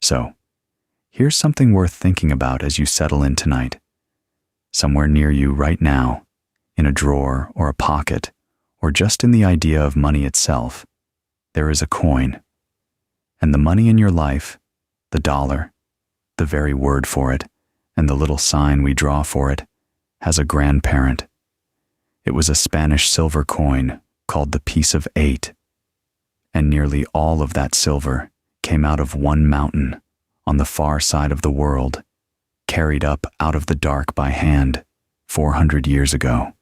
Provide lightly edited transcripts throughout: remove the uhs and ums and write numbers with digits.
So, here's something worth thinking about as you settle in tonight. Somewhere near you right now, in a drawer or a pocket, or just in the idea of money itself, there is a coin. And the money in your life, the dollar, the very word for it, and the little sign we draw for it, has a grandparent. It was a Spanish silver coin called the piece of 8. And nearly all of that silver came out of one mountain on the far side of the world, carried up out of the dark by hand 400 years ago.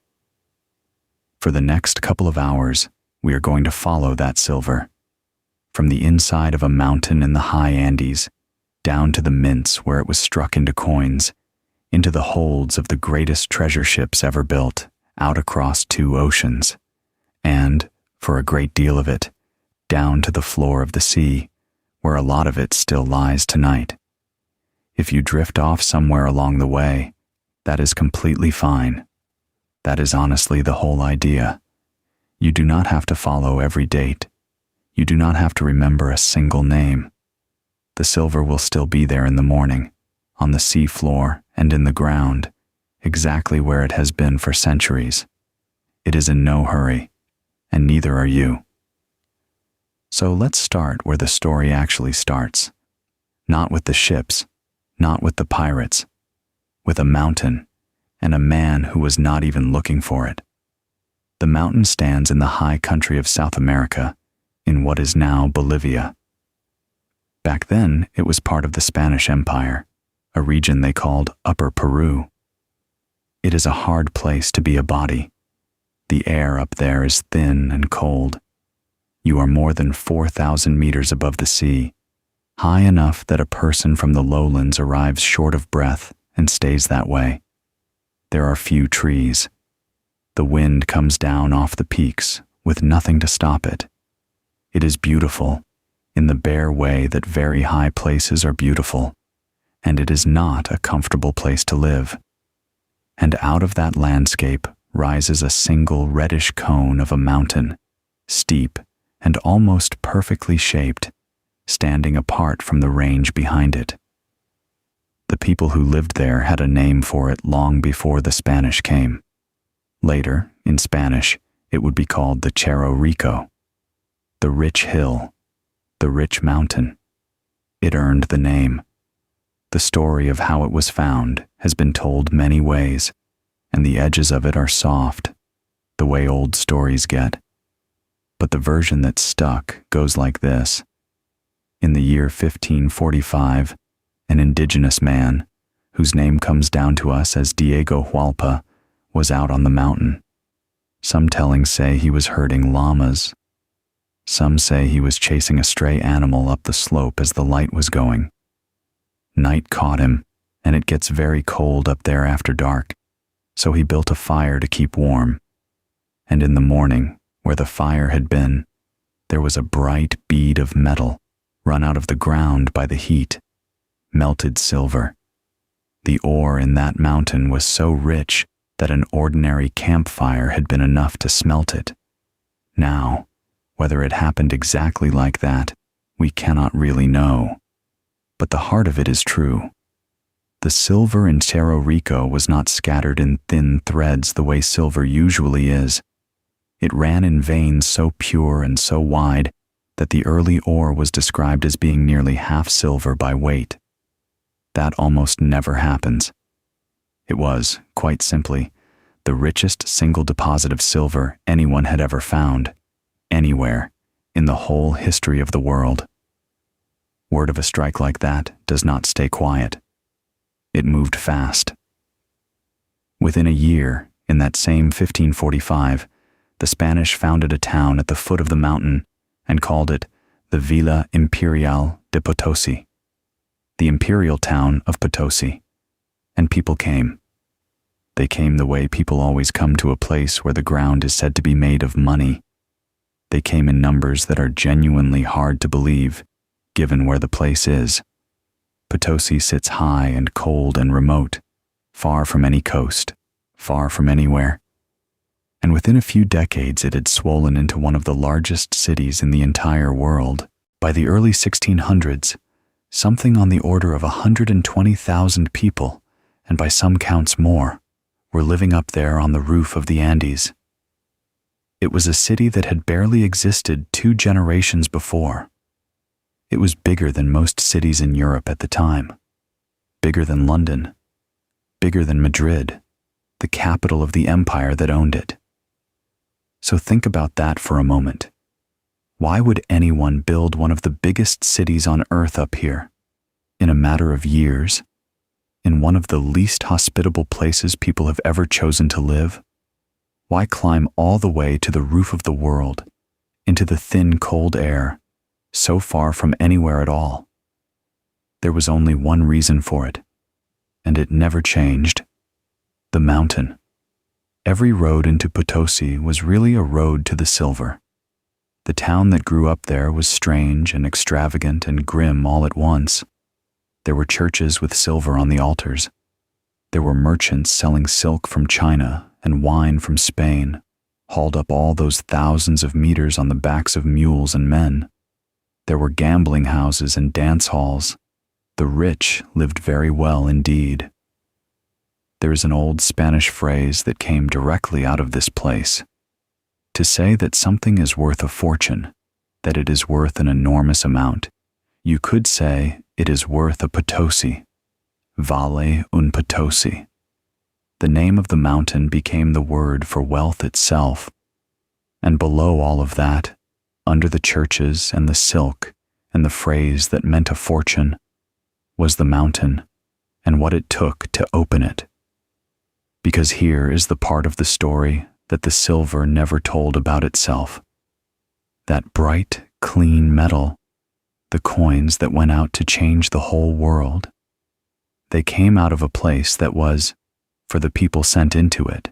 For the next couple of hours, we are going to follow that silver, from the inside of a mountain in the high Andes, down to the mints where it was struck into coins, into the holds of the greatest treasure ships ever built, out across 2 oceans, and, for a great deal of it, down to the floor of the sea, where a lot of it still lies tonight. If you drift off somewhere along the way, that is completely fine. That is honestly the whole idea. You do not have to follow every date. You do not have to remember a single name. The silver will still be there in the morning, on the sea floor and in the ground, exactly where it has been for centuries. It is in no hurry, and neither are you. So let's start where the story actually starts. Not with the ships, not with the pirates, with a mountain and a man who was not even looking for it. The mountain stands in the high country of South America, in what is now Bolivia. Back then, it was part of the Spanish Empire, a region they called Upper Peru. It is a hard place to be a body. The air up there is thin and cold. You are more than 4,000 meters above the sea, high enough that a person from the lowlands arrives short of breath and stays that way. There are few trees. The wind comes down off the peaks with nothing to stop it. It is beautiful, in the bare way that very high places are beautiful, and it is not a comfortable place to live. And out of that landscape rises a single reddish cone of a mountain, steep and almost perfectly shaped, standing apart from the range behind it. The people who lived there had a name for it long before the Spanish came. Later, in Spanish, it would be called the Cerro Rico, the rich hill, the rich mountain. It earned the name. The story of how it was found has been told many ways, and the edges of it are soft, the way old stories get. But the version that stuck goes like this. In the year 1545, an indigenous man, whose name comes down to us as Diego Hualpa, was out on the mountain. Some tellings say he was herding llamas. Some say he was chasing a stray animal up the slope as the light was going. Night caught him, and it gets very cold up there after dark, so he built a fire to keep warm. And in the morning, where the fire had been, there was a bright bead of metal run out of the ground by the heat, melted silver. The ore in that mountain was so rich that an ordinary campfire had been enough to smelt it. Now, whether it happened exactly like that, we cannot really know. But the heart of it is true. The silver in Cerro Rico was not scattered in thin threads the way silver usually is. It ran in veins so pure and so wide that the early ore was described as being nearly half silver by weight. That almost never happens. It was, quite simply, the richest single deposit of silver anyone had ever found, anywhere, in the whole history of the world. Word of a strike like that does not stay quiet. It moved fast. Within a year, in that same 1545, the Spanish founded a town at the foot of the mountain and called it the Villa Imperial de Potosi, the imperial town of Potosi. And people came. They came the way people always come to a place where the ground is said to be made of money. They came in numbers that are genuinely hard to believe, given where the place is. Potosi sits high and cold and remote, far from any coast, far from anywhere. And within a few decades it had swollen into one of the largest cities in the entire world. By the early 1600s, Something on the order of 120,000 people, and by some counts more, were living up there on the roof of the Andes. It was a city that had barely existed 2 generations before. It was bigger than most cities in Europe at the time, bigger than London, bigger than Madrid, the capital of the empire that owned it. So think about that for a moment. Why would anyone build one of the biggest cities on earth up here, in a matter of years, in one of the least hospitable places people have ever chosen to live? Why climb all the way to the roof of the world, into the thin, cold air, so far from anywhere at all? There was only one reason for it, and it never changed: the mountain. Every road into Potosi was really a road to the silver. The town that grew up there was strange and extravagant and grim all at once. There were churches with silver on the altars. There were merchants selling silk from China and wine from Spain, hauled up all those thousands of meters on the backs of mules and men. There were gambling houses and dance halls. The rich lived very well indeed. There is an old Spanish phrase that came directly out of this place. To say that something is worth a fortune, that it is worth an enormous amount, you could say it is worth a Potosi. Vale un Potosi. The name of the mountain became the word for wealth itself. And below all of that, under the churches and the silk and the phrase that meant a fortune, was the mountain and what it took to open it. Because here is the part of the story that the silver never told about itself. That bright, clean metal, the coins that went out to change the whole world, they came out of a place that was, for the people sent into it,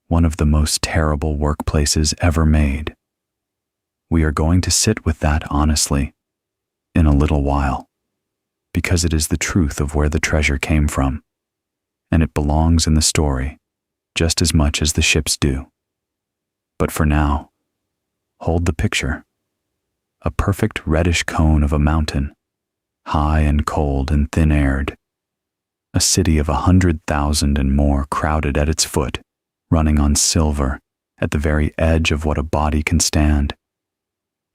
one of the most terrible workplaces ever made. We are going to sit with that honestly in a little while, because it is the truth of where the treasure came from, and it belongs in the story just as much as the ships do. But for now, hold the picture. A perfect reddish cone of a mountain, high and cold and thin-aired. A city of 100,000 and more crowded at its foot, running on silver, at the very edge of what a body can stand.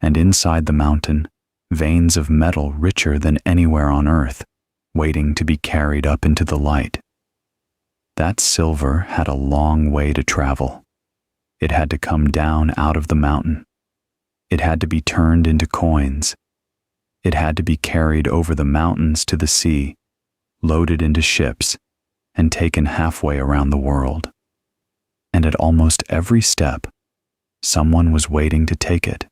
And inside the mountain, veins of metal richer than anywhere on earth, waiting to be carried up into the light. That silver had a long way to travel. It had to come down out of the mountain. It had to be turned into coins. It had to be carried over the mountains to the sea, loaded into ships, and taken halfway around the world. And at almost every step, someone was waiting to take it.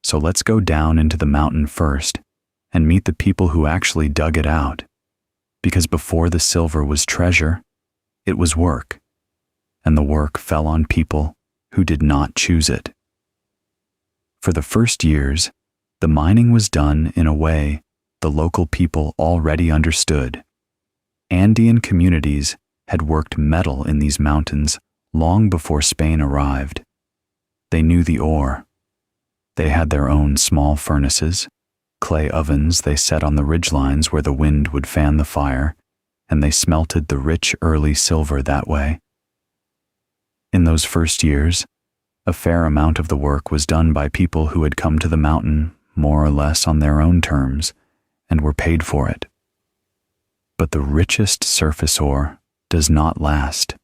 So let's go down into the mountain first and meet the people who actually dug it out. Because before the silver was treasure, it was work, and the work fell on people who did not choose it. For the first years, the mining was done in a way the local people already understood. Andean communities had worked metal in these mountains long before Spain arrived. They knew the ore. They had their own small furnaces, clay ovens they set on the ridgelines where the wind would fan the fire, and they smelted the rich early silver that way. In those first years, a fair amount of the work was done by people who had come to the mountain more or less on their own terms and were paid for it. But the richest surface ore does not last.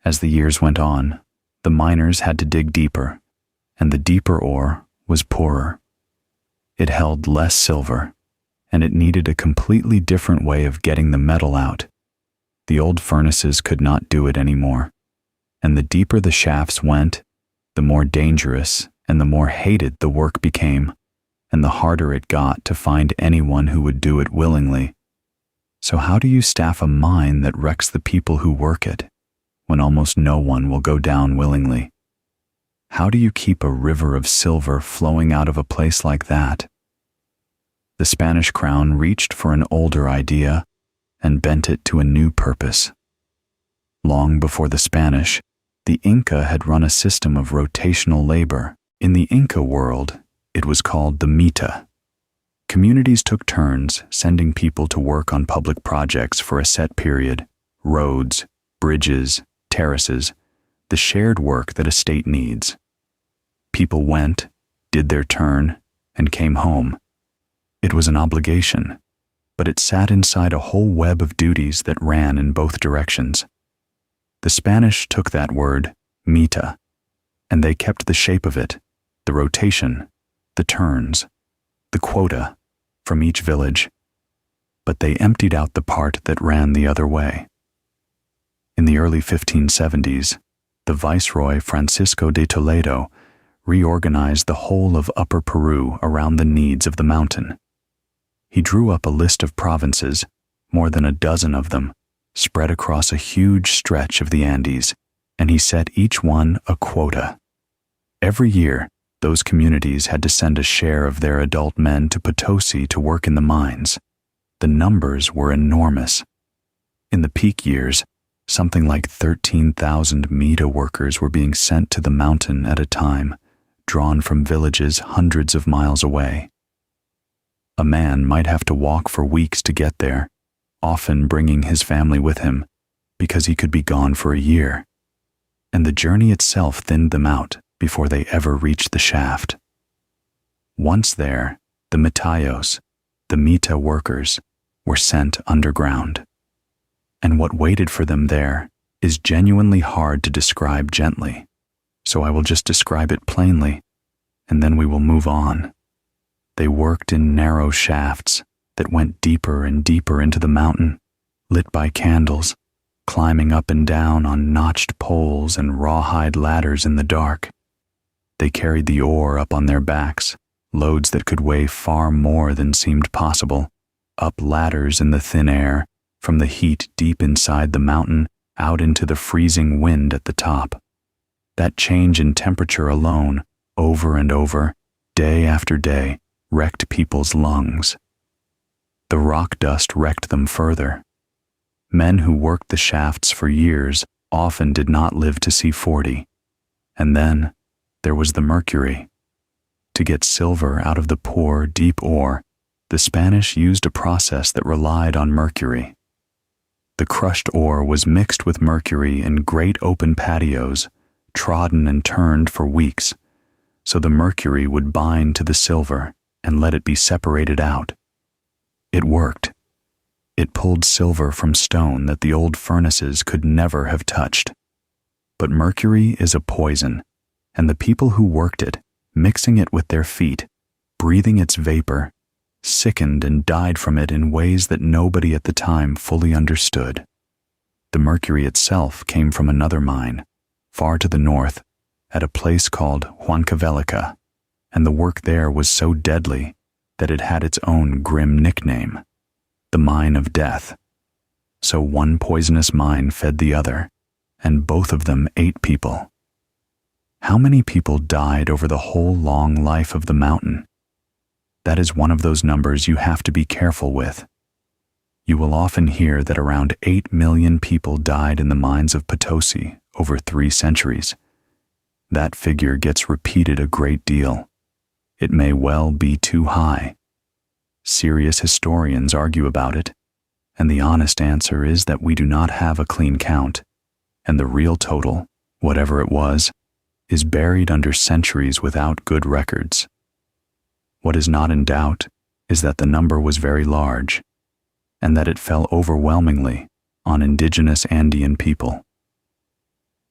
As the years went on, the miners had to dig deeper, and the deeper ore was poorer. It held less silver, and it needed a completely different way of getting the metal out. The old furnaces could not do it anymore, and the deeper the shafts went, the more dangerous and the more hated the work became, and the harder it got to find anyone who would do it willingly. So how do you staff a mine that wrecks the people who work it, when almost no one will go down willingly? How do you keep a river of silver flowing out of a place like that? The Spanish crown reached for an older idea and bent it to a new purpose. Long before the Spanish, the Inca had run a system of rotational labor. In the Inca world, it was called the mita. Communities took turns sending people to work on public projects for a set period: roads, bridges, terraces, the shared work that a state needs. People went, did their turn, and came home. It was an obligation, but it sat inside a whole web of duties that ran in both directions. The Spanish took that word, mita, and they kept the shape of it, the rotation, the turns, the quota, from each village, but they emptied out the part that ran the other way. In the early 1570s, the Viceroy Francisco de Toledo reorganized the whole of Upper Peru around the needs of the mountain. He drew up a list of provinces, more than a dozen of them, spread across a huge stretch of the Andes, and he set each one a quota. Every year, those communities had to send a share of their adult men to Potosi to work in the mines. The numbers were enormous. In the peak years, something like 13,000 mita workers were being sent to the mountain at a time, drawn from villages hundreds of miles away. A man might have to walk for weeks to get there, often bringing his family with him, because he could be gone for a year. And the journey itself thinned them out before they ever reached the shaft. Once there, the mitayos, the mita workers, were sent underground. And what waited for them there is genuinely hard to describe gently, so I will just describe it plainly, and then we will move on. They worked in narrow shafts that went deeper and deeper into the mountain, lit by candles, climbing up and down on notched poles and rawhide ladders in the dark. They carried the ore up on their backs, loads that could weigh far more than seemed possible, up ladders in the thin air, from the heat deep inside the mountain out into the freezing wind at the top. That change in temperature alone, over and over, day after day, wrecked people's lungs. The rock dust wrecked them further. Men who worked the shafts for years often did not live to see 40. And then there was the mercury. To get silver out of the poor, deep ore, the Spanish used a process that relied on mercury. The crushed ore was mixed with mercury in great open patios, trodden and turned for weeks, so the mercury would bind to the silver and let it be separated out. It worked. It pulled silver from stone that the old furnaces could never have touched. But mercury is a poison, and the people who worked it, mixing it with their feet, breathing its vapor, sickened and died from it in ways that nobody at the time fully understood. The mercury itself came from another mine, far to the north, at a place called Huancavelica, and the work there was so deadly that it had its own grim nickname, the Mine of Death. So one poisonous mine fed the other, and both of them ate people. How many people died over the whole long life of the mountain? That is one of those numbers you have to be careful with. You will often hear that around 8 million people died in the mines of Potosi over 3 centuries. That figure gets repeated a great deal. It may well be too high. Serious historians argue about it, and the honest answer is that we do not have a clean count, and the real total, whatever it was, is buried under centuries without good records. What is not in doubt is that the number was very large, and that it fell overwhelmingly on indigenous Andean people.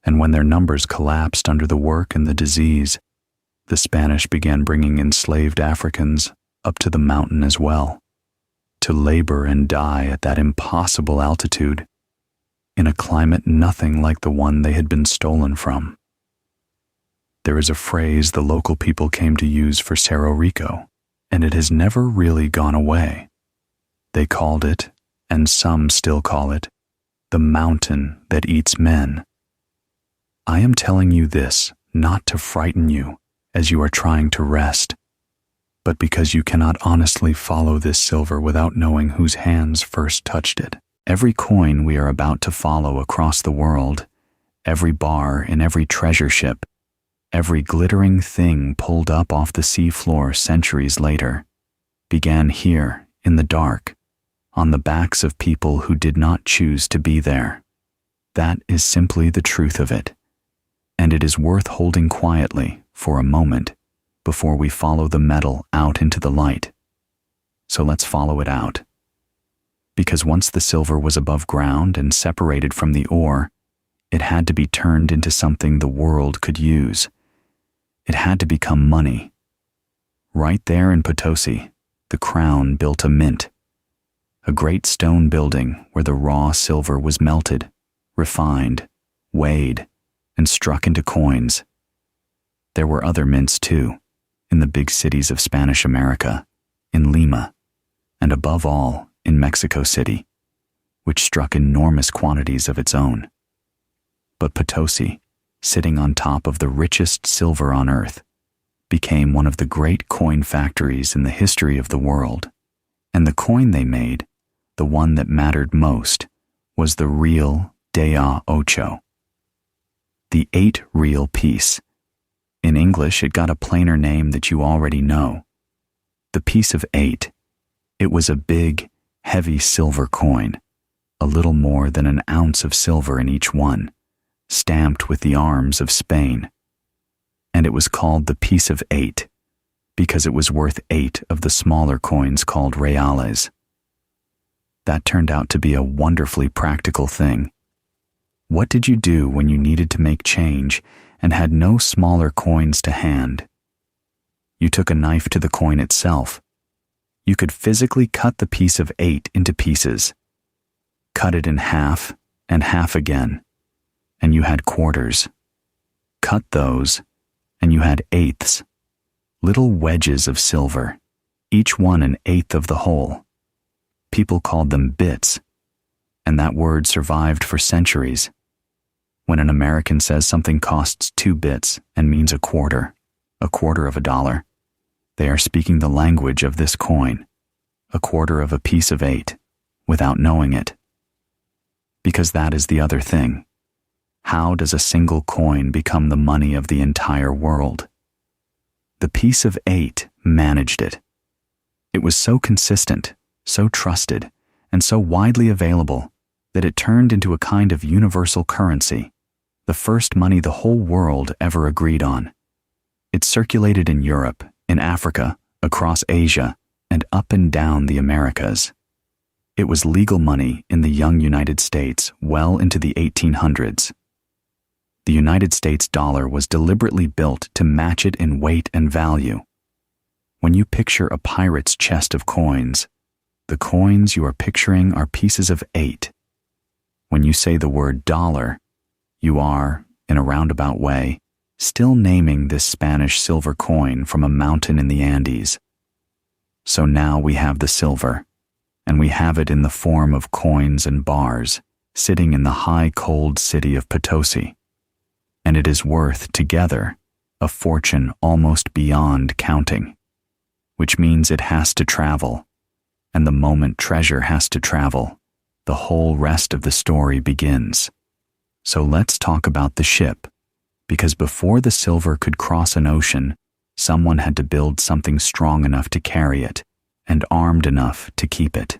And when their numbers collapsed under the work and the disease, the Spanish began bringing enslaved Africans up to the mountain as well, to labor and die at that impossible altitude, in a climate nothing like the one they had been stolen from. There is a phrase the local people came to use for Cerro Rico, and it has never really gone away. They called it, and some still call it, the mountain that eats men. I am telling you this not to frighten you as you are trying to rest, but because you cannot honestly follow this silver without knowing whose hands first touched it. Every coin we are about to follow across the world, every bar in every treasure ship, every glittering thing pulled up off the sea floor centuries later, began here, in the dark, on the backs of people who did not choose to be there. That is simply the truth of it. And it is worth holding quietly for a moment before we follow the metal out into the light. So let's follow it out. Because once the silver was above ground and separated from the ore, it had to be turned into something the world could use. It had to become money. Right there in Potosi, the crown built a mint, a great stone building where the raw silver was melted, refined, weighed, and struck into coins. There were other mints too, in the big cities of Spanish America, in Lima, and above all, in Mexico City, which struck enormous quantities of its own. But Potosi, sitting on top of the richest silver on earth, became one of the great coin factories in the history of the world, and the coin they made, the one that mattered most, was the real de a ocho, the 8 real piece. In English, it got a plainer name that you already know, the piece of 8. It was a big, heavy silver coin, a little more than an ounce of silver in each one, stamped with the arms of Spain. And it was called the piece of 8 because it was worth 8 of the smaller coins called reales. That turned out to be a wonderfully practical thing. What did you do when you needed to make change and had no smaller coins to hand? You took a knife to the coin itself. You could physically cut the piece of 8 into pieces, cut it in half and half again, and you had quarters. Cut those, and you had eighths, little wedges of silver, each one an eighth of the whole. People called them bits, and that word survived for centuries. When an American says something costs 2 bits and means a quarter of $1, they are speaking the language of this coin, a quarter of a piece of 8, without knowing it. Because that is the other thing. How does a single coin become the money of the entire world? The piece of 8 managed it. It was so consistent, so trusted, and so widely available that it turned into a kind of universal currency, the first money the whole world ever agreed on. It circulated in Europe, in Africa, across Asia, and up and down the Americas. It was legal money in the young United States well into the 1800s. The United States dollar was deliberately built to match it in weight and value. When you picture a pirate's chest of coins, the coins you are picturing are pieces of 8. When you say the word dollar, you are, in a roundabout way, still naming this Spanish silver coin from a mountain in the Andes. So now we have the silver, and we have it in the form of coins and bars, sitting in the high cold city of Potosi. And it is worth, together, a fortune almost beyond counting, which means it has to travel, and the moment treasure has to travel, the whole rest of the story begins. So let's talk about the ship, because before the silver could cross an ocean, someone had to build something strong enough to carry it, and armed enough to keep it.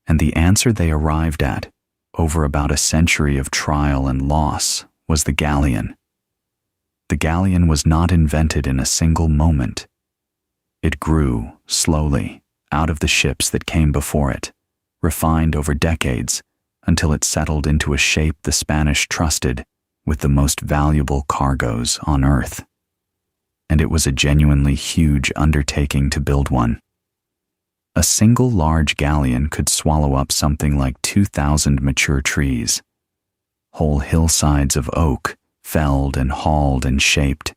And the answer they arrived at, over about a century of trial and loss, was the galleon. The galleon was not invented in a single moment. It grew, slowly, out of the ships that came before it, refined over decades, until it settled into a shape the Spanish trusted with the most valuable cargoes on earth. And it was a genuinely huge undertaking to build one. A single large galleon could swallow up something like 2,000 mature trees, whole hillsides of oak, felled and hauled and shaped,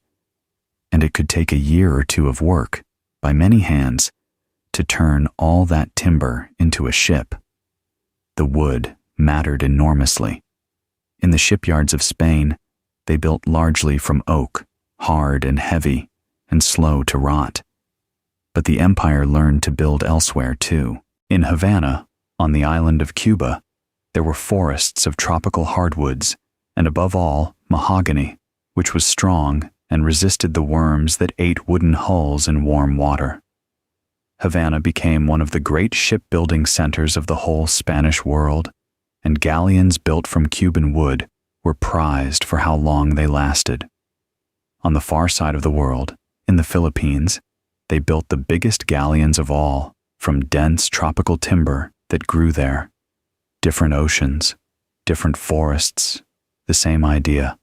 and it could take a year or two of work, by many hands, to turn all that timber into a ship. The wood mattered enormously. In the shipyards of Spain, they built largely from oak, hard and heavy, and slow to rot. But the empire learned to build elsewhere too. In Havana, on the island of Cuba, there were forests of tropical hardwoods, and above all, mahogany, which was strong and resisted the worms that ate wooden hulls in warm water. Havana became one of the great shipbuilding centers of the whole Spanish world, and galleons built from Cuban wood were prized for how long they lasted. On the far side of the world, in the Philippines, they built the biggest galleons of all from dense tropical timber that grew there. Different oceans, different forests, the same idea.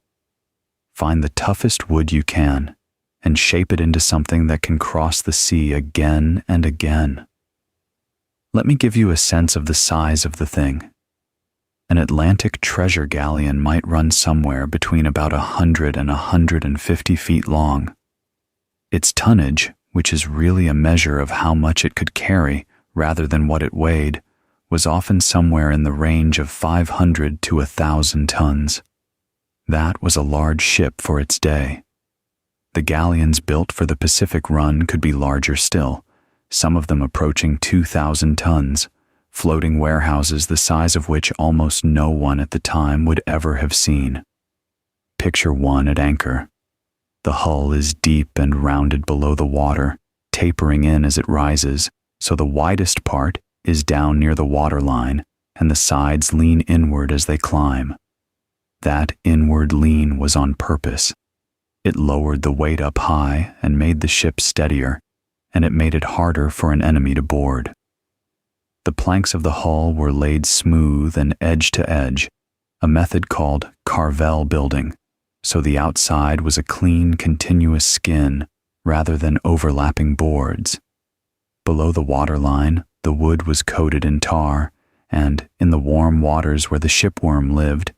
Find the toughest wood you can and shape it into something that can cross the sea again and again. Let me give you a sense of the size of the thing. An Atlantic treasure galleon might run somewhere between about 100 and 150 feet long. Its tonnage, which is really a measure of how much it could carry rather than what it weighed, was often somewhere in the range of 500 to 1,000 tons. That was a large ship for its day. The galleons built for the Pacific run could be larger still, some of them approaching 2,000 tons, floating warehouses the size of which almost no one at the time would ever have seen. Picture one at anchor. The hull is deep and rounded below the water, tapering in as it rises, so the widest part is down near the waterline, and the sides lean inward as they climb. That inward lean was on purpose. It lowered the weight up high and made the ship steadier, and it made it harder for an enemy to board. The planks of the hull were laid smooth and edge to edge, a method called carvel building, so the outside was a clean, continuous skin rather than overlapping boards. Below the waterline, the wood was coated in tar, and, in the warm waters where the shipworm lived,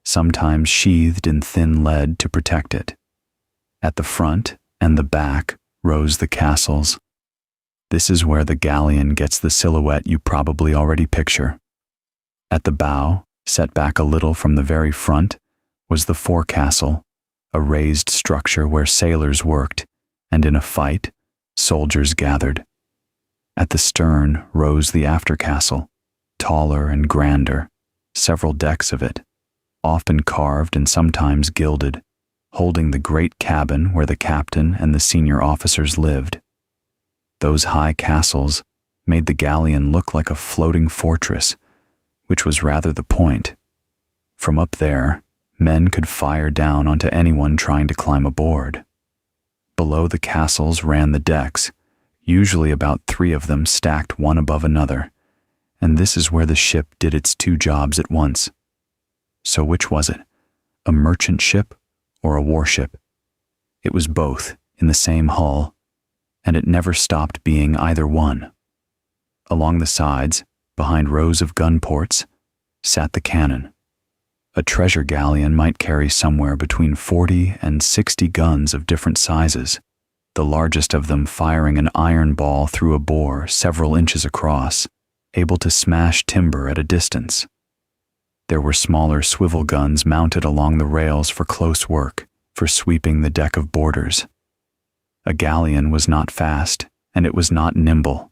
sometimes sheathed in thin lead to protect it. At the front and the back rose the castles. This is where the galleon gets the silhouette you probably already picture. At the bow, set back a little from the very front, was the forecastle, a raised structure where sailors worked, and in a fight, soldiers gathered. At the stern rose the aftercastle, taller and grander, several decks of it, often carved and sometimes gilded, holding the great cabin where the captain and the senior officers lived. Those high castles made the galleon look like a floating fortress, which was rather the point. From up there, men could fire down onto anyone trying to climb aboard. Below the castles ran the decks, usually about 3 of them stacked one above another, and this is where the ship did its 2 jobs at once. So which was it? A merchant ship or a warship? It was both in the same hull, and it never stopped being either one. Along the sides, behind rows of gun ports, sat the cannon. A treasure galleon might carry somewhere between 40 and 60 guns of different sizes, the largest of them firing an iron ball through a bore several inches across, able to smash timber at a distance. There were smaller swivel guns mounted along the rails for close work, for sweeping the deck of boarders. A galleon was not fast, and it was not nimble.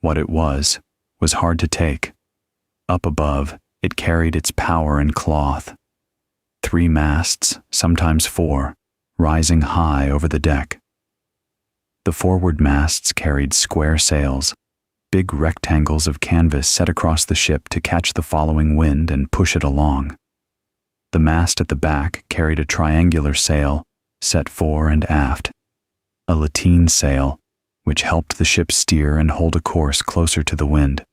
What it was hard to take. Up above, it carried its power in cloth. 3 masts, sometimes 4, rising high over the deck. The forward masts carried square sails, big rectangles of canvas set across the ship to catch the following wind and push it along. The mast at the back carried a triangular sail, set fore and aft, a lateen sail, which helped the ship steer and hold a course closer to the wind.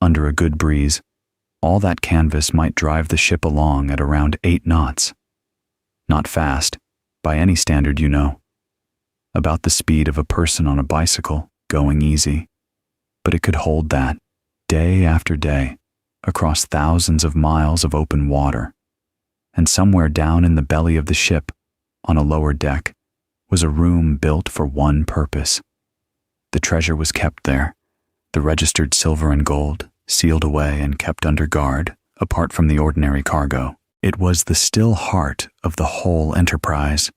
Under a good breeze, all that canvas might drive the ship along at around 8 knots. Not fast, by any standard, you know. About the speed of a person on a bicycle, going easy. But it could hold that, day after day, across thousands of miles of open water. And somewhere down in the belly of the ship, on a lower deck, was a room built for one purpose. The treasure was kept there, the registered silver and gold, sealed away and kept under guard, apart from the ordinary cargo. It was the still heart of the whole enterprise.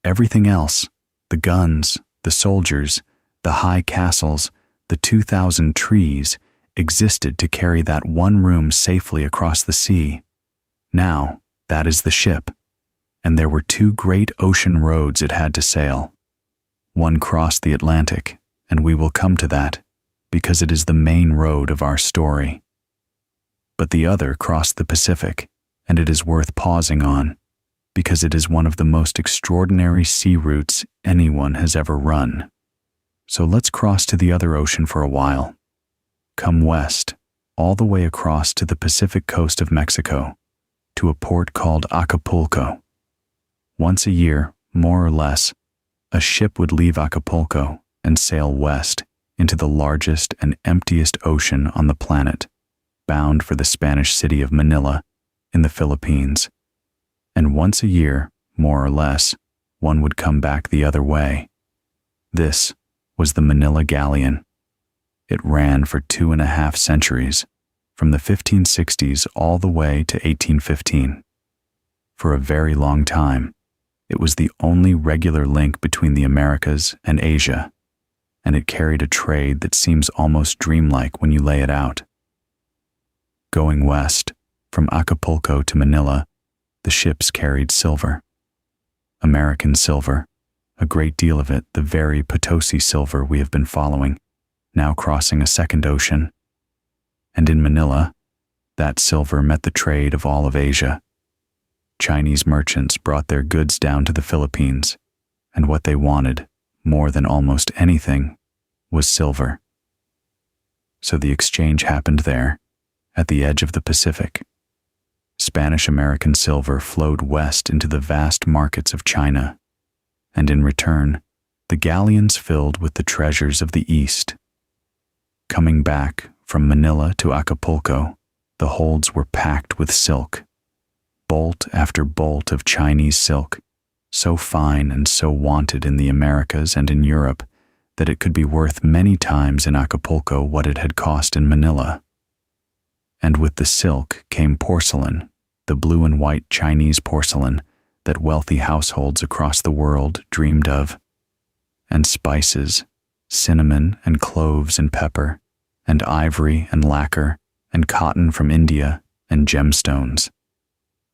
Everything else, the guns, the soldiers, the high castles, the 2,000 trees, existed to carry that one room safely across the sea. Now, that is the ship, and there were 2 great ocean roads it had to sail. One crossed the Atlantic, and we will come to that, because it is the main road of our story. But the other crossed the Pacific, and it is worth pausing on, because it is one of the most extraordinary sea routes anyone has ever run. So let's cross to the other ocean for a while. Come west, all the way across to the Pacific coast of Mexico, to a port called Acapulco. Once a year, more or less, a ship would leave Acapulco and sail west into the largest and emptiest ocean on the planet, bound for the Spanish city of Manila in the Philippines. And once a year, more or less, one would come back the other way. This was the Manila Galleon. It ran for 2.5 centuries, from the 1560s all the way to 1815. For a very long time, it was the only regular link between the Americas and Asia, and it carried a trade that seems almost dreamlike when you lay it out. Going west, from Acapulco to Manila, the ships carried silver. American silver, a great deal of it the very Potosi silver we have been following, now crossing a second ocean. And in Manila, that silver met the trade of all of Asia. Chinese merchants brought their goods down to the Philippines, and what they wanted, more than almost anything, was silver. So the exchange happened there, at the edge of the Pacific. Spanish-American silver flowed west into the vast markets of China, and in return, the galleons filled with the treasures of the East. Coming back from Manila to Acapulco, the holds were packed with silk, bolt after bolt of Chinese silk, so fine and so wanted in the Americas and in Europe that it could be worth many times in Acapulco what it had cost in Manila. And with the silk came porcelain, the blue and white Chinese porcelain that wealthy households across the world dreamed of, and spices, cinnamon and cloves and pepper, and ivory and lacquer, and cotton from India, and gemstones.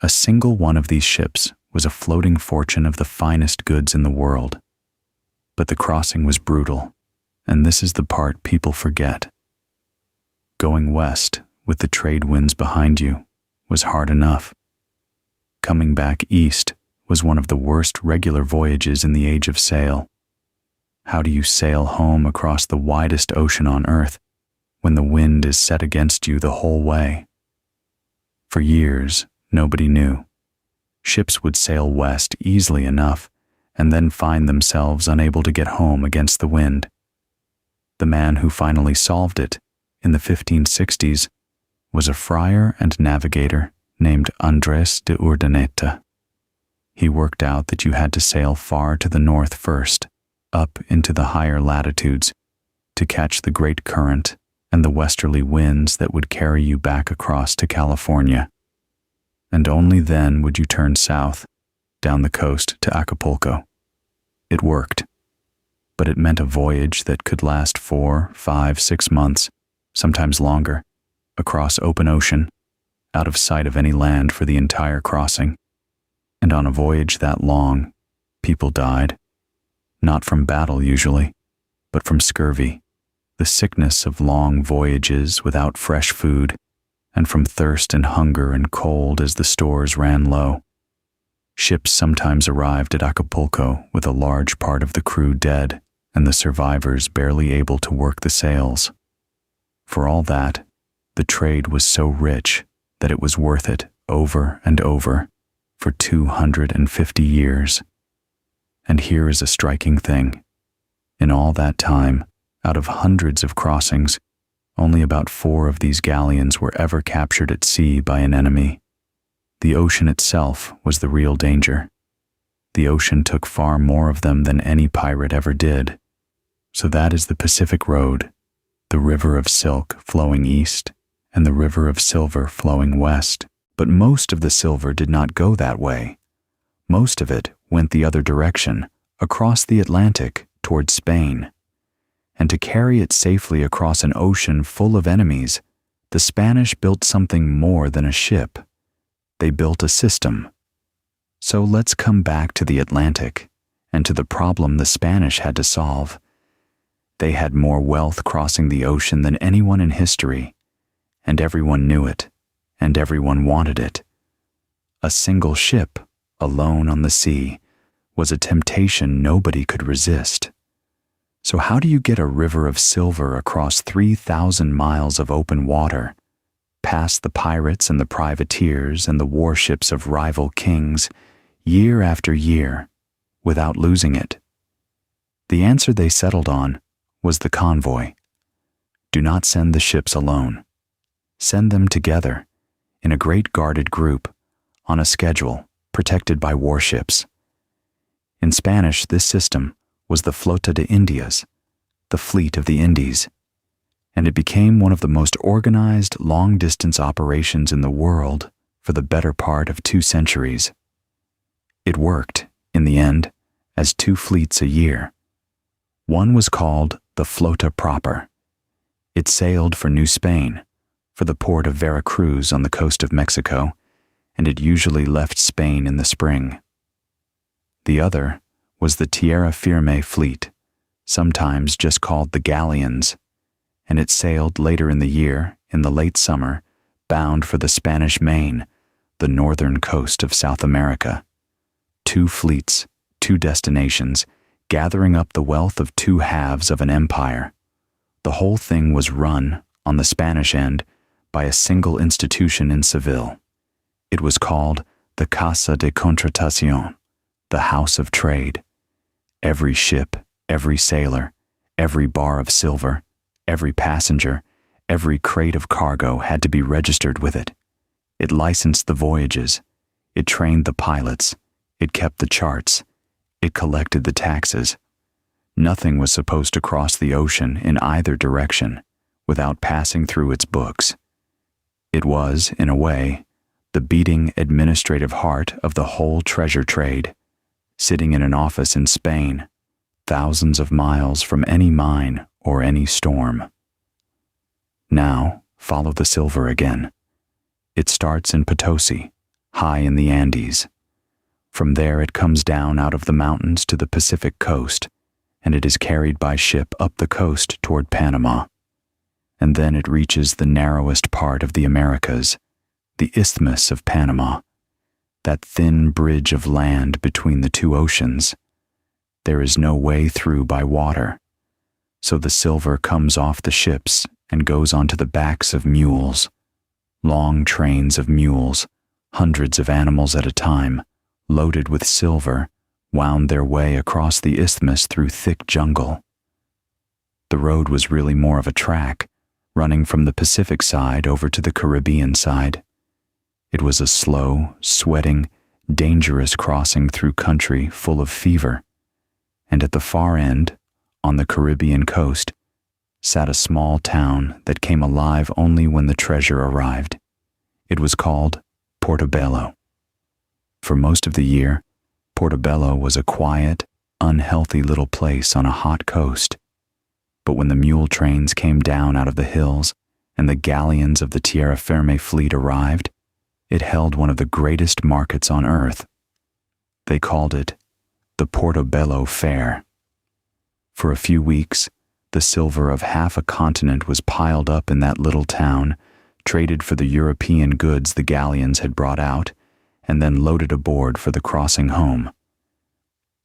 A single one of these ships was a floating fortune of the finest goods in the world. But the crossing was brutal, and this is the part people forget. Going west, with the trade winds behind you, was hard enough. Coming back east was one of the worst regular voyages in the age of sail. How do you sail home across the widest ocean on earth when the wind is set against you the whole way? For years, nobody knew. Ships would sail west easily enough and then find themselves unable to get home against the wind. The man who finally solved it, in the 1560s, was a friar and navigator named Andres de Urdaneta. He worked out that you had to sail far to the north first, up into the higher latitudes, to catch the great current and the westerly winds that would carry you back across to California. And only then would you turn south, down the coast to Acapulco. It worked, but it meant a voyage that could last 4, 5, 6 months, sometimes longer, across open ocean, out of sight of any land for the entire crossing. And on a voyage that long, people died. Not from battle usually, but from scurvy, the sickness of long voyages without fresh food, and from thirst and hunger and cold as the stores ran low. Ships sometimes arrived at Acapulco with a large part of the crew dead and the survivors barely able to work the sails. For all that, the trade was so rich that it was worth it over and over for 250 years. And here is a striking thing. In all that time, out of hundreds of crossings, only about 4 of these galleons were ever captured at sea by an enemy. The ocean itself was the real danger. The ocean took far more of them than any pirate ever did. So that is the Pacific Road, the river of silk flowing east and the river of silver flowing west. But most of the silver did not go that way. Most of it went the other direction, across the Atlantic toward Spain. And to carry it safely across an ocean full of enemies, the Spanish built something more than a ship. They built a system. So let's come back to the Atlantic and to the problem the Spanish had to solve. They had more wealth crossing the ocean than anyone in history, and everyone knew it, and everyone wanted it. A single ship, alone on the sea, was a temptation nobody could resist. So how do you get a river of silver across 3,000 miles of open water, past the pirates and the privateers and the warships of rival kings, year after year, without losing it? The answer they settled on was the convoy. Do not send the ships alone. Send them together, in a great guarded group, on a schedule, protected by warships. In Spanish, this system was the Flota de Indias, the Fleet of the Indies, and it became one of the most organized long-distance operations in the world for the better part of 2 centuries. It worked, in the end, as 2 fleets a year. One was called the Flota proper. It sailed for New Spain, for the port of Veracruz on the coast of Mexico, and it usually left Spain in the spring. The other was the Tierra Firme fleet, sometimes just called the Galleons, and it sailed later in the year, in the late summer, bound for the Spanish Main, the northern coast of South America. 2 fleets, 2 destinations, gathering up the wealth of 2 halves of an empire. The whole thing was run, on the Spanish end, by a single institution in Seville. It was called the Casa de Contratación, the House of Trade. Every ship, every sailor, every bar of silver, every passenger, every crate of cargo had to be registered with it. It licensed the voyages. It trained the pilots. It kept the charts. It collected the taxes. Nothing was supposed to cross the ocean in either direction without passing through its books. It was, in a way, the beating administrative heart of the whole treasure trade, sitting in an office in Spain, thousands of miles from any mine or any storm. Now, follow the silver again. It starts in Potosi, high in the Andes. From there it comes down out of the mountains to the Pacific coast, and it is carried by ship up the coast toward Panama. And then it reaches the narrowest part of the Americas, the Isthmus of Panama, that thin bridge of land between the 2 oceans. There is no way through by water, so the silver comes off the ships and goes onto the backs of mules. Long trains of mules, hundreds of animals at a time, loaded with silver, wound their way across the isthmus through thick jungle. The road was really more of a track, running from the Pacific side over to the Caribbean side. It was a slow, sweating, dangerous crossing through country full of fever, and at the far end, on the Caribbean coast, sat a small town that came alive only when the treasure arrived. It was called Portobelo. For most of the year, Portobelo was a quiet, unhealthy little place on a hot coast. But when the mule trains came down out of the hills and the galleons of the Tierra Firme fleet arrived, it held one of the greatest markets on earth. They called it the Portobelo Fair. For a few weeks, the silver of half a continent was piled up in that little town, traded for the European goods the galleons had brought out, and then loaded aboard for the crossing home.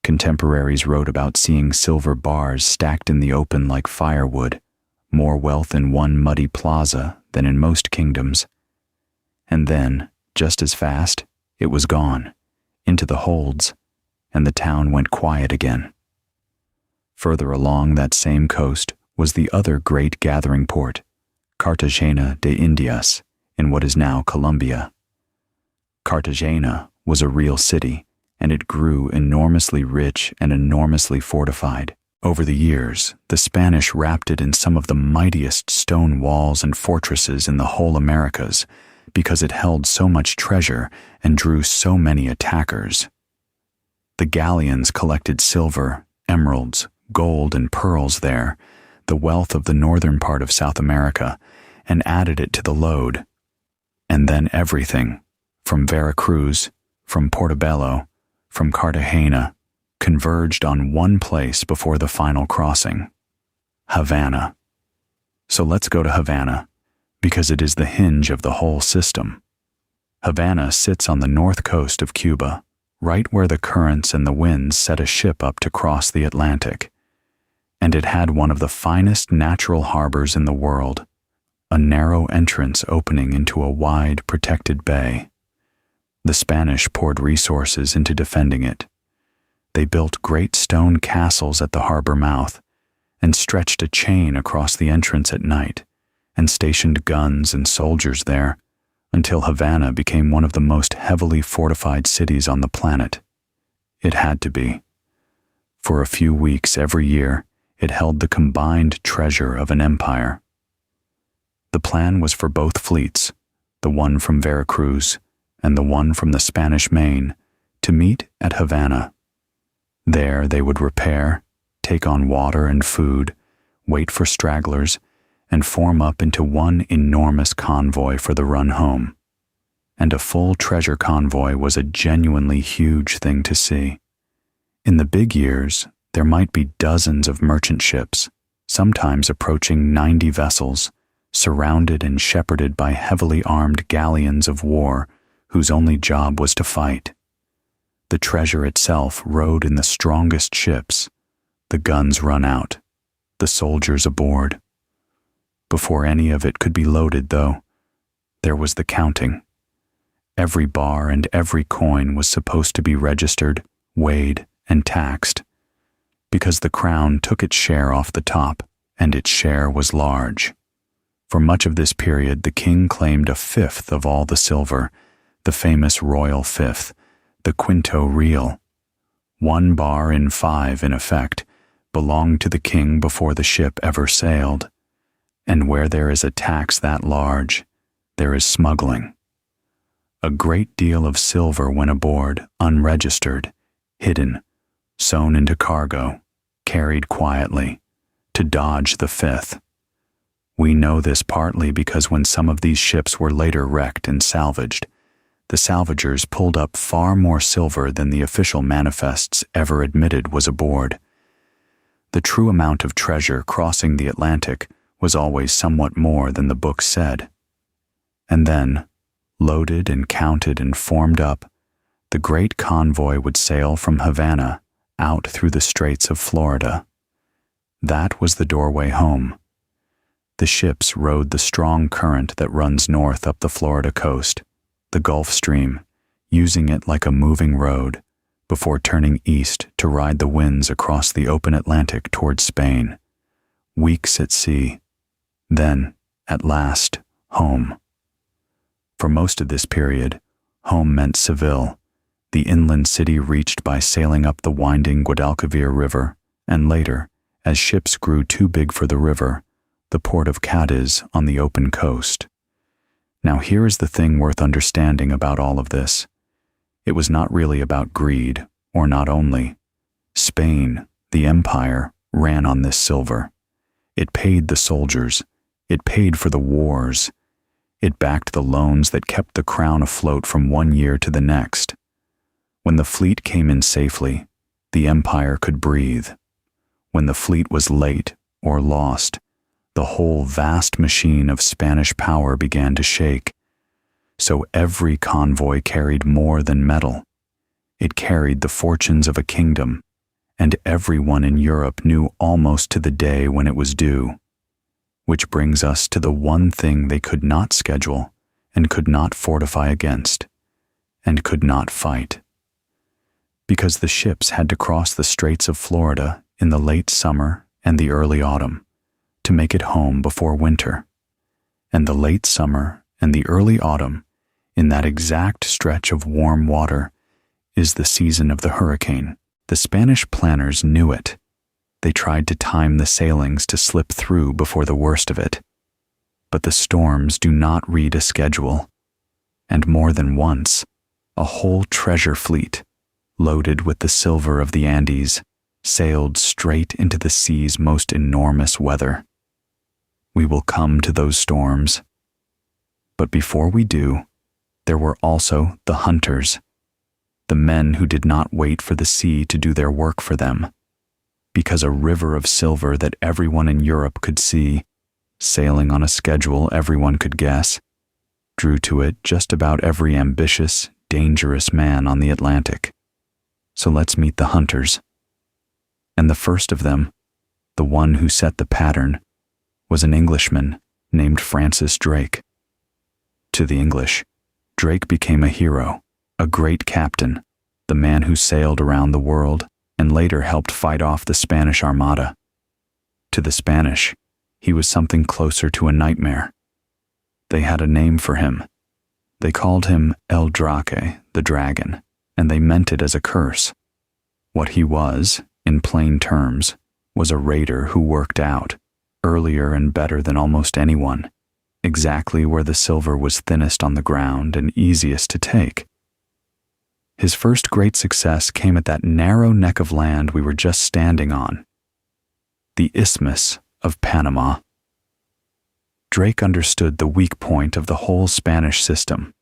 Contemporaries wrote about seeing silver bars stacked in the open like firewood, more wealth in one muddy plaza than in most kingdoms. And then, just as fast, it was gone, into the holds, and the town went quiet again. Further along that same coast was the other great gathering port, Cartagena de Indias, in what is now Colombia. Cartagena was a real city, and it grew enormously rich and enormously fortified. Over the years, the Spanish wrapped it in some of the mightiest stone walls and fortresses in the whole Americas, because it held so much treasure and drew so many attackers. The galleons collected silver, emeralds, gold, and pearls there, the wealth of the northern part of South America, and added it to the load. And then everything, from Veracruz, from Portobelo, from Cartagena, converged on one place before the final crossing, Havana. So let's go to Havana, because it is the hinge of the whole system. Havana sits on the north coast of Cuba, right where the currents and the winds set a ship up to cross the Atlantic. And it had one of the finest natural harbors in the world, a narrow entrance opening into a wide, protected bay. The Spanish poured resources into defending it. They built great stone castles at the harbor mouth and stretched a chain across the entrance at night and stationed guns and soldiers there until Havana became one of the most heavily fortified cities on the planet. It had to be. For a few weeks every year, it held the combined treasure of an empire. The plan was for both fleets, the one from Veracruz and the one from the Spanish Main, to meet at Havana. There they would repair, take on water and food, wait for stragglers, and form up into one enormous convoy for the run home. And a full treasure convoy was a genuinely huge thing to see. In the big years, there might be dozens of merchant ships, sometimes approaching 90 vessels, surrounded and shepherded by heavily armed galleons of war whose only job was to fight. The treasure itself rode in the strongest ships, the guns run out, the soldiers aboard. Before any of it could be loaded, though, there was the counting. Every bar and every coin was supposed to be registered, weighed, and taxed, because the crown took its share off the top, and its share was large. For much of this period, the king claimed a fifth of all the silver, the famous royal fifth, the quinto real. 1 bar in 5, in effect, belonged to the king before the ship ever sailed. And where there is a tax that large, there is smuggling. A great deal of silver went aboard, unregistered, hidden, sewn into cargo, carried quietly, to dodge the fifth. We know this partly because when some of these ships were later wrecked and salvaged, the salvagers pulled up far more silver than the official manifests ever admitted was aboard. The true amount of treasure crossing the Atlantic was always somewhat more than the book said. And then, loaded and counted and formed up, the great convoy would sail from Havana out through the Straits of Florida. That was the doorway home. The ships rode the strong current that runs north up the Florida coast, the Gulf Stream, using it like a moving road, before turning east to ride the winds across the open Atlantic toward Spain. Weeks at sea, then, at last, home. For most of this period, home meant Seville, the inland city reached by sailing up the winding Guadalquivir River, and later, as ships grew too big for the river, the port of Cadiz on the open coast. Now here is the thing worth understanding about all of this. It was not really about greed, or not only. Spain, the empire, ran on this silver. It paid the soldiers. It paid for the wars. It backed the loans that kept the crown afloat from one year to the next. When the fleet came in safely, the empire could breathe. When the fleet was late or lost, the whole vast machine of Spanish power began to shake. So every convoy carried more than metal. It carried the fortunes of a kingdom, and everyone in Europe knew almost to the day when it was due. Which brings us to the one thing they could not schedule, and could not fortify against, and could not fight. Because the ships had to cross the Straits of Florida in the late summer and the early autumn, to make it home before winter. And the late summer and the early autumn, in that exact stretch of warm water, is the season of the hurricane. The Spanish planners knew it. They tried to time the sailings to slip through before the worst of it. But the storms do not read a schedule. And more than once, a whole treasure fleet, loaded with the silver of the Andes, sailed straight into the sea's most enormous weather. We will come to those storms. But before we do, there were also the hunters, the men who did not wait for the sea to do their work for them. because a river of silver that everyone in Europe could see, sailing on a schedule everyone could guess, drew to it just about every ambitious, dangerous man on the Atlantic. So let's meet the hunters. And the first of them, the one who set the pattern, was an Englishman named Francis Drake. To the English, Drake became a hero, a great captain, the man who sailed around the world and later helped fight off the Spanish Armada. To the Spanish, he was something closer to a nightmare. They had a name for him. They called him El Drake, the dragon, and they meant it as a curse. What he was, in plain terms, was a raider who worked out, earlier and better than almost anyone, exactly where the silver was thinnest on the ground and easiest to take. His first great success came at that narrow neck of land we were just standing on, the Isthmus of Panama. Drake understood the weak point of the whole Spanish system.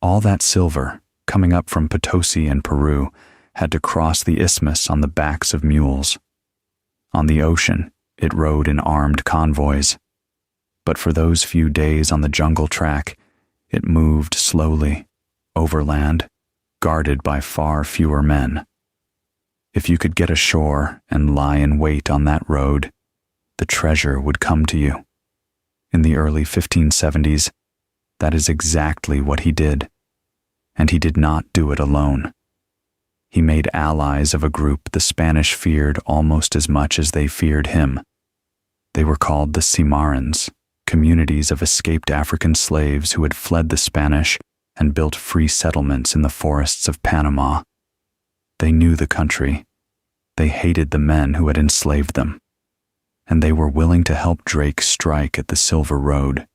All that silver, coming up from Potosi and Peru, had to cross the isthmus on the backs of mules. On the ocean, it rode in armed convoys. But for those few days on the jungle track, it moved slowly, overland, guarded by far fewer men. If you could get ashore and lie in wait on that road, the treasure would come to you. In the early 1570s, that is exactly what he did. And he did not do it alone. He made allies of a group the Spanish feared almost as much as they feared him. They were called the Cimarrons, communities of escaped African slaves who had fled the Spanish and built free settlements in the forests of Panama. They knew the country. They hated the men who had enslaved them. And they were willing to help Drake strike at the Silver Road.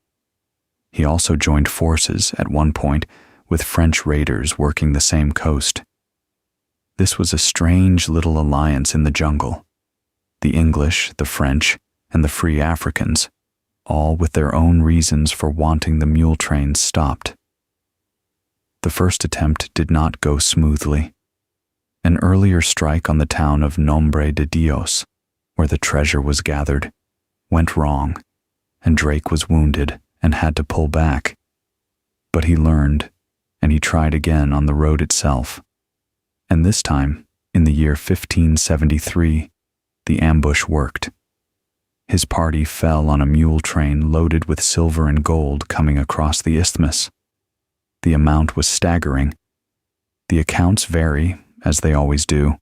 He also joined forces, at one point, with French raiders working the same coast. This was a strange little alliance in the jungle. The English, the French, and the free Africans, all with their own reasons for wanting the mule trains stopped. The first attempt did not go smoothly. An earlier strike on the town of Nombre de Dios, where the treasure was gathered, went wrong, and Drake was wounded and had to pull back. But he learned, and he tried again on the road itself. And this time, in the year 1573, the ambush worked. His party fell on a mule train loaded with silver and gold coming across the isthmus. The amount was staggering. The accounts vary, as they always do,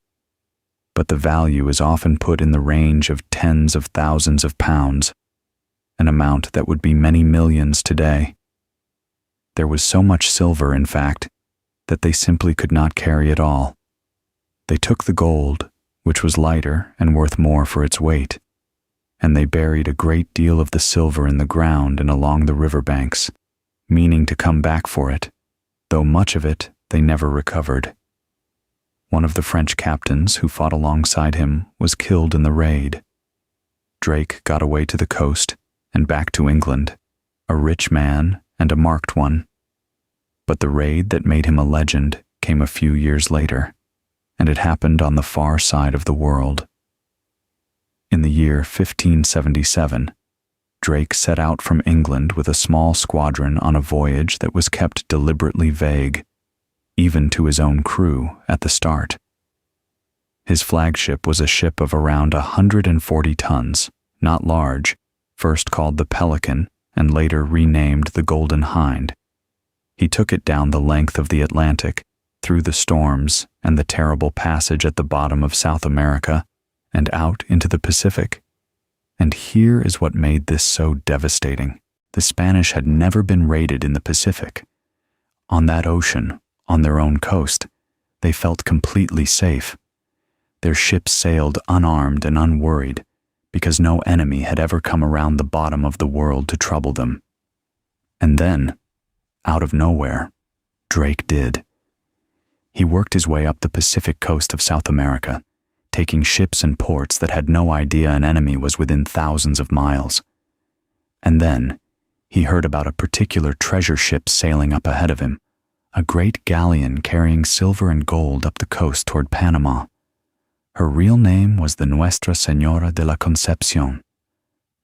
but the value is often put in the range of tens of thousands of pounds, an amount that would be many millions today. There was so much silver, in fact, that they simply could not carry it all. They took the gold, which was lighter and worth more for its weight, and they buried a great deal of the silver in the ground and along the riverbanks, meaning to come back for it, though much of it they never recovered. One of the French captains who fought alongside him was killed in the raid. Drake got away to the coast and back to England, a rich man and a marked one. But the raid that made him a legend came a few years later, and it happened on the far side of the world. In the year 1577, Drake set out from England with a small squadron on a voyage that was kept deliberately vague, even to his own crew at the start. His flagship was a ship of around 140 tons, not large, first called the Pelican and later renamed the Golden Hind. He took it down the length of the Atlantic, through the storms and the terrible passage at the bottom of South America, and out into the Pacific. And here is what made this so devastating. The Spanish had never been raided in the Pacific. On that ocean, on their own coast, they felt completely safe. Their ships sailed unarmed and unworried, because no enemy had ever come around the bottom of the world to trouble them. And then, out of nowhere, Drake did. He worked his way up the Pacific coast of South America, taking ships and ports that had no idea an enemy was within thousands of miles. And then, he heard about a particular treasure ship sailing up ahead of him, a great galleon carrying silver and gold up the coast toward Panama. Her real name was the Nuestra Senora de la Concepcion,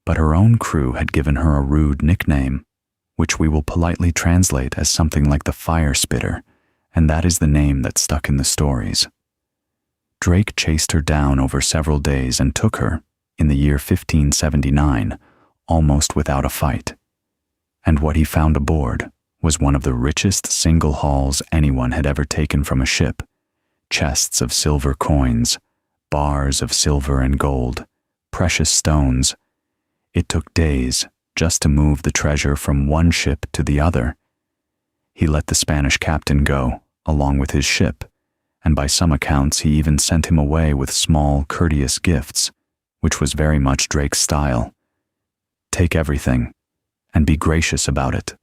but her own crew had given her a rude nickname, which we will politely translate as something like the fire spitter, and that is the name that stuck in the stories. Drake chased her down over several days and took her, in the year 1579, almost without a fight. And what he found aboard was one of the richest single hauls anyone had ever taken from a ship: chests of silver coins, bars of silver and gold, precious stones. It took days just to move the treasure from one ship to the other. He let the Spanish captain go, along with his ship, and by some accounts he even sent him away with small, courteous gifts, which was very much Drake's style. Take everything, and be gracious about it.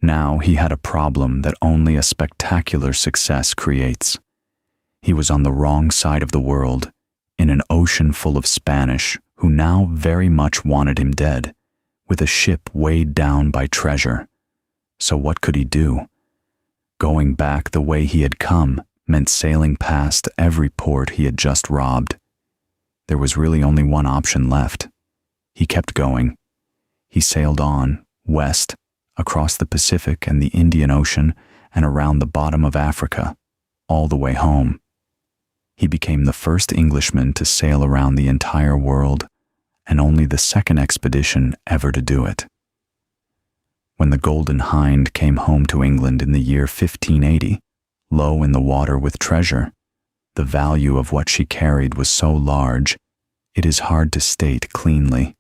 Now he had a problem that only a spectacular success creates. He was on the wrong side of the world, in an ocean full of Spanish who now very much wanted him dead, with a ship weighed down by treasure. So what could he do? Going back the way he had come meant sailing past every port he had just robbed. There was really only one option left. He kept going. He sailed on, west, across the Pacific and the Indian Ocean and around the bottom of Africa, all the way home. He became the first Englishman to sail around the entire world, and only the second expedition ever to do it. When the Golden Hind came home to England in the year 1580, low in the water with treasure, the value of what she carried was so large, it is hard to state cleanly.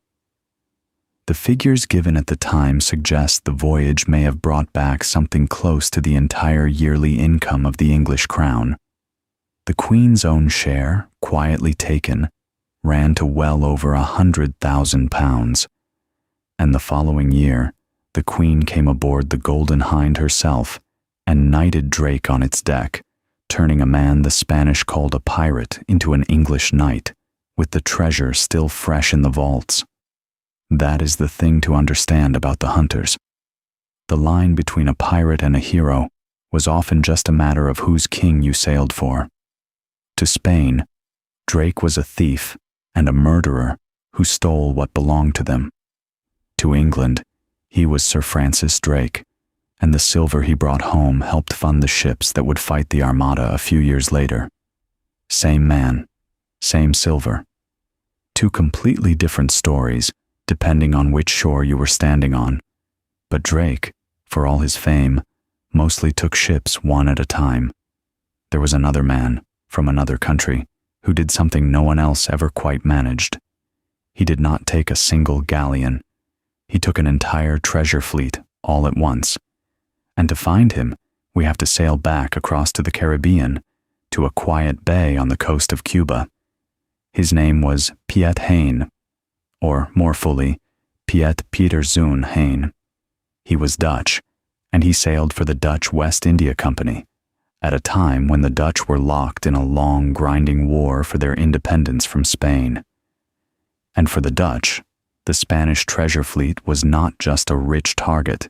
The figures given at the time suggest the voyage may have brought back something close to the entire yearly income of the English crown. The Queen's own share, quietly taken, ran to well over £100,000, and the following year, the Queen came aboard the Golden Hind herself and knighted Drake on its deck, turning a man the Spanish called a pirate into an English knight, with the treasure still fresh in the vaults. That is the thing to understand about the hunters. The line between a pirate and a hero was often just a matter of whose king you sailed for. To Spain, Drake was a thief and a murderer who stole what belonged to them. To England, he was Sir Francis Drake, and the silver he brought home helped fund the ships that would fight the Armada a few years later. Same man, same silver. Two completely different stories, depending on which shore you were standing on. But Drake, for all his fame, mostly took ships one at a time. There was another man, from another country, who did something no one else ever quite managed. He did not take a single galleon. He took an entire treasure fleet all at once. And to find him, we have to sail back across to the Caribbean, to a quiet bay on the coast of Cuba. His name was Piet Heyn, or more fully, Piet Pieterzoon Heyn. He was Dutch, and he sailed for the Dutch West India Company, at a time when the Dutch were locked in a long, grinding war for their independence from Spain. And for the Dutch, the Spanish treasure fleet was not just a rich target.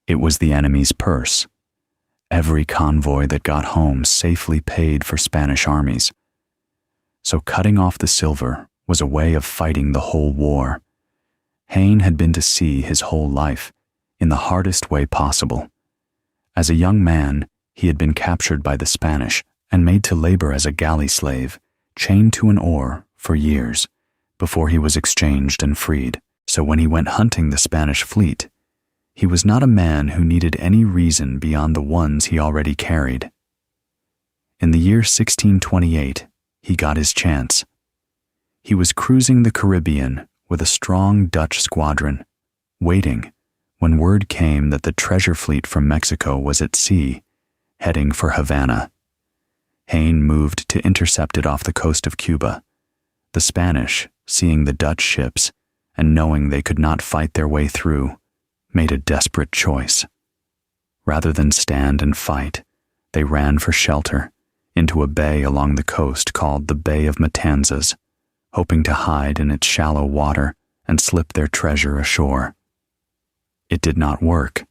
It was the enemy's purse. Every convoy that got home safely paid for Spanish armies. So cutting off the silver was a way of fighting the whole war. Heyn had been to sea his whole life, in the hardest way possible. As a young man, he had been captured by the Spanish and made to labor as a galley slave, chained to an oar for years, before he was exchanged and freed. So when he went hunting the Spanish fleet, he was not a man who needed any reason beyond the ones he already carried. In the year 1628, he got his chance. He was cruising the Caribbean with a strong Dutch squadron, waiting when word came that the treasure fleet from Mexico was at sea, heading for Havana. Heyn moved to intercept it off the coast of Cuba. The Spanish, seeing the Dutch ships and knowing they could not fight their way through, made a desperate choice. Rather than stand and fight, they ran for shelter into a bay along the coast called the Bay of Matanzas, hoping to hide in its shallow water and slip their treasure ashore. It did not work.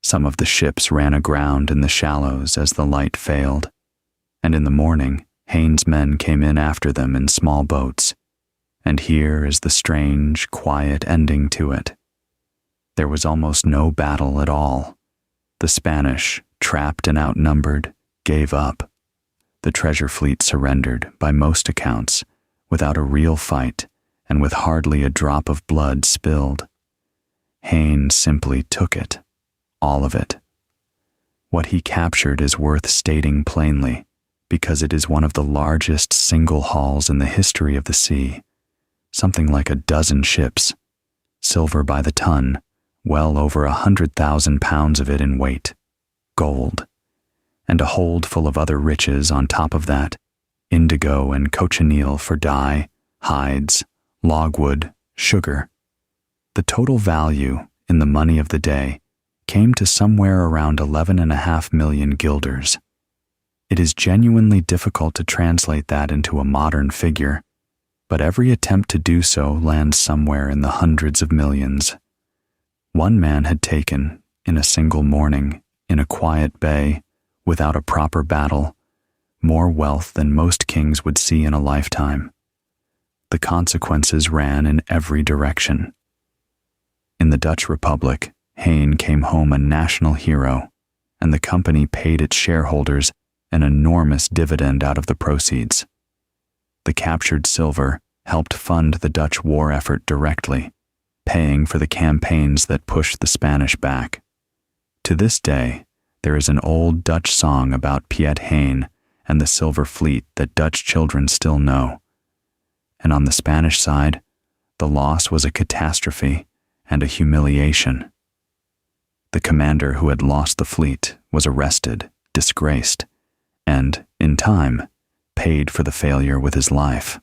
Some of the ships ran aground in the shallows as the light failed, and in the morning Heyn's men came in after them in small boats, and here is the strange, quiet ending to it. There was almost no battle at all. The Spanish, trapped and outnumbered, gave up. The treasure fleet surrendered, by most accounts, without a real fight and with hardly a drop of blood spilled. Heyn simply took it, all of it. What he captured is worth stating plainly, because it is one of the largest single hauls in the history of the sea, something like a dozen ships, silver by the ton, well over 100,000 pounds of it in weight, gold, and a hold full of other riches on top of that, indigo and cochineal for dye, hides, logwood, sugar. The total value, in the money of the day, came to somewhere around 11.5 million guilders. It is genuinely difficult to translate that into a modern figure, but every attempt to do so lands somewhere in the hundreds of millions. One man had taken, in a single morning, in a quiet bay, without a proper battle, more wealth than most kings would see in a lifetime. The consequences ran in every direction. In the Dutch Republic, Heyn came home a national hero, and the company paid its shareholders an enormous dividend out of the proceeds. The captured silver helped fund the Dutch war effort directly, paying for the campaigns that pushed the Spanish back. To this day, there is an old Dutch song about Piet Heyn and the Silver Fleet that Dutch children still know. And on the Spanish side, the loss was a catastrophe and a humiliation. The commander who had lost the fleet was arrested, disgraced, and, in time, paid for the failure with his life.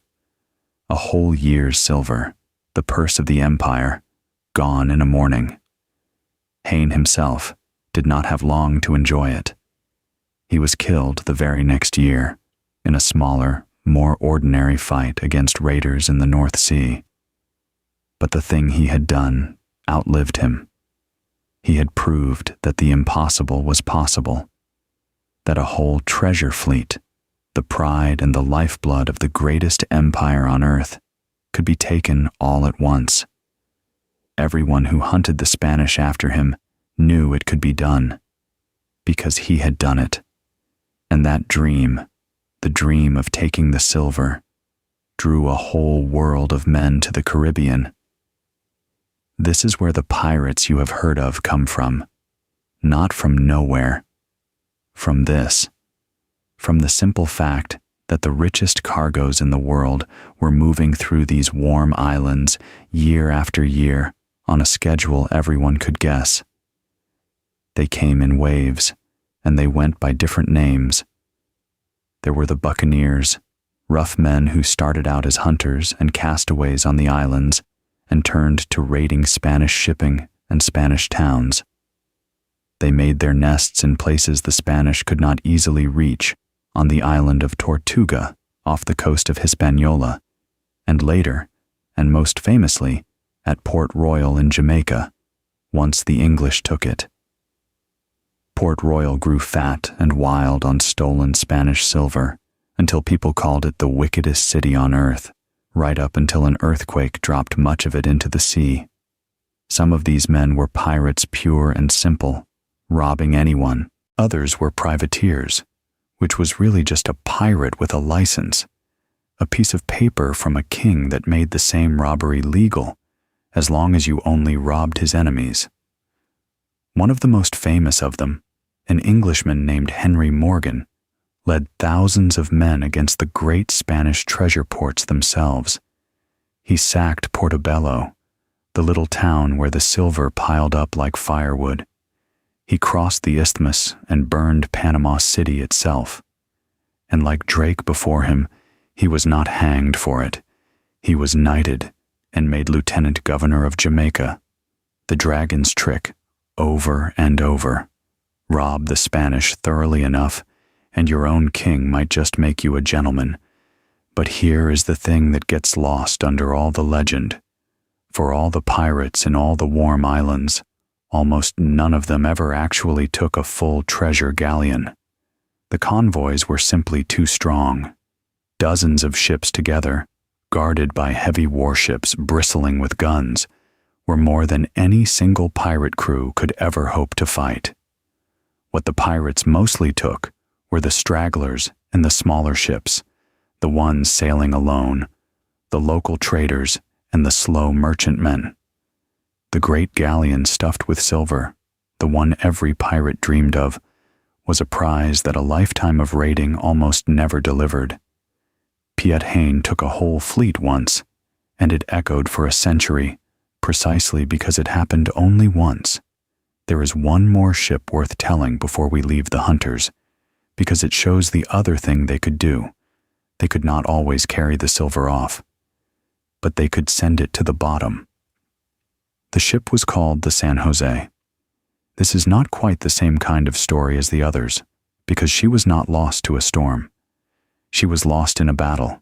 A whole year's silver, the purse of the empire, gone in a morning. Heyn himself did not have long to enjoy it. He was killed the very next year in a smaller, more ordinary fight against raiders in the North Sea. But the thing he had done outlived him. He had proved that the impossible was possible, that a whole treasure fleet, the pride and the lifeblood of the greatest empire on earth, could be taken all at once. Everyone who hunted the Spanish after him knew it could be done, because he had done it. And that dream, the dream of taking the silver, drew a whole world of men to the Caribbean. This is where the pirates you have heard of come from, not from nowhere. From this, from the simple fact that the richest cargoes in the world were moving through these warm islands year after year on a schedule everyone could guess. They came in waves, and they went by different names. There were the buccaneers, rough men who started out as hunters and castaways on the islands and turned to raiding Spanish shipping and Spanish towns. They made their nests in places the Spanish could not easily reach, on the island of Tortuga, off the coast of Hispaniola, and later, and most famously, at Port Royal in Jamaica, once the English took it. Port Royal grew fat and wild on stolen Spanish silver until people called it the wickedest city on earth, right up until an earthquake dropped much of it into the sea. Some of these men were pirates pure and simple, robbing anyone. Others were privateers, which was really just a pirate with a license, a piece of paper from a king that made the same robbery legal, as long as you only robbed his enemies. One of the most famous of them, an Englishman named Henry Morgan, led thousands of men against the great Spanish treasure ports themselves. He sacked Portobelo, the little town where the silver piled up like firewood. He crossed the isthmus and burned Panama City itself. And like Drake before him, he was not hanged for it. He was knighted and made lieutenant governor of Jamaica. The dragon's trick, over and over. Rob the Spanish thoroughly enough, and your own king might just make you a gentleman. But here is the thing that gets lost under all the legend. For all the pirates in all the warm islands, almost none of them ever actually took a full treasure galleon. The convoys were simply too strong, dozens of ships together, guarded by heavy warships bristling with guns, were more than any single pirate crew could ever hope to fight. What the pirates mostly took were the stragglers and the smaller ships, the ones sailing alone, the local traders and the slow merchantmen. The great galleon stuffed with silver, the one every pirate dreamed of, was a prize that a lifetime of raiding almost never delivered. Piet Heyn took a whole fleet once, and it echoed for a century, precisely because it happened only once. There is one more ship worth telling before we leave the hunters, because it shows the other thing they could do. They could not always carry the silver off, but they could send it to the bottom. The ship was called the San Jose. This is not quite the same kind of story as the others, because she was not lost to a storm. She was lost in a battle,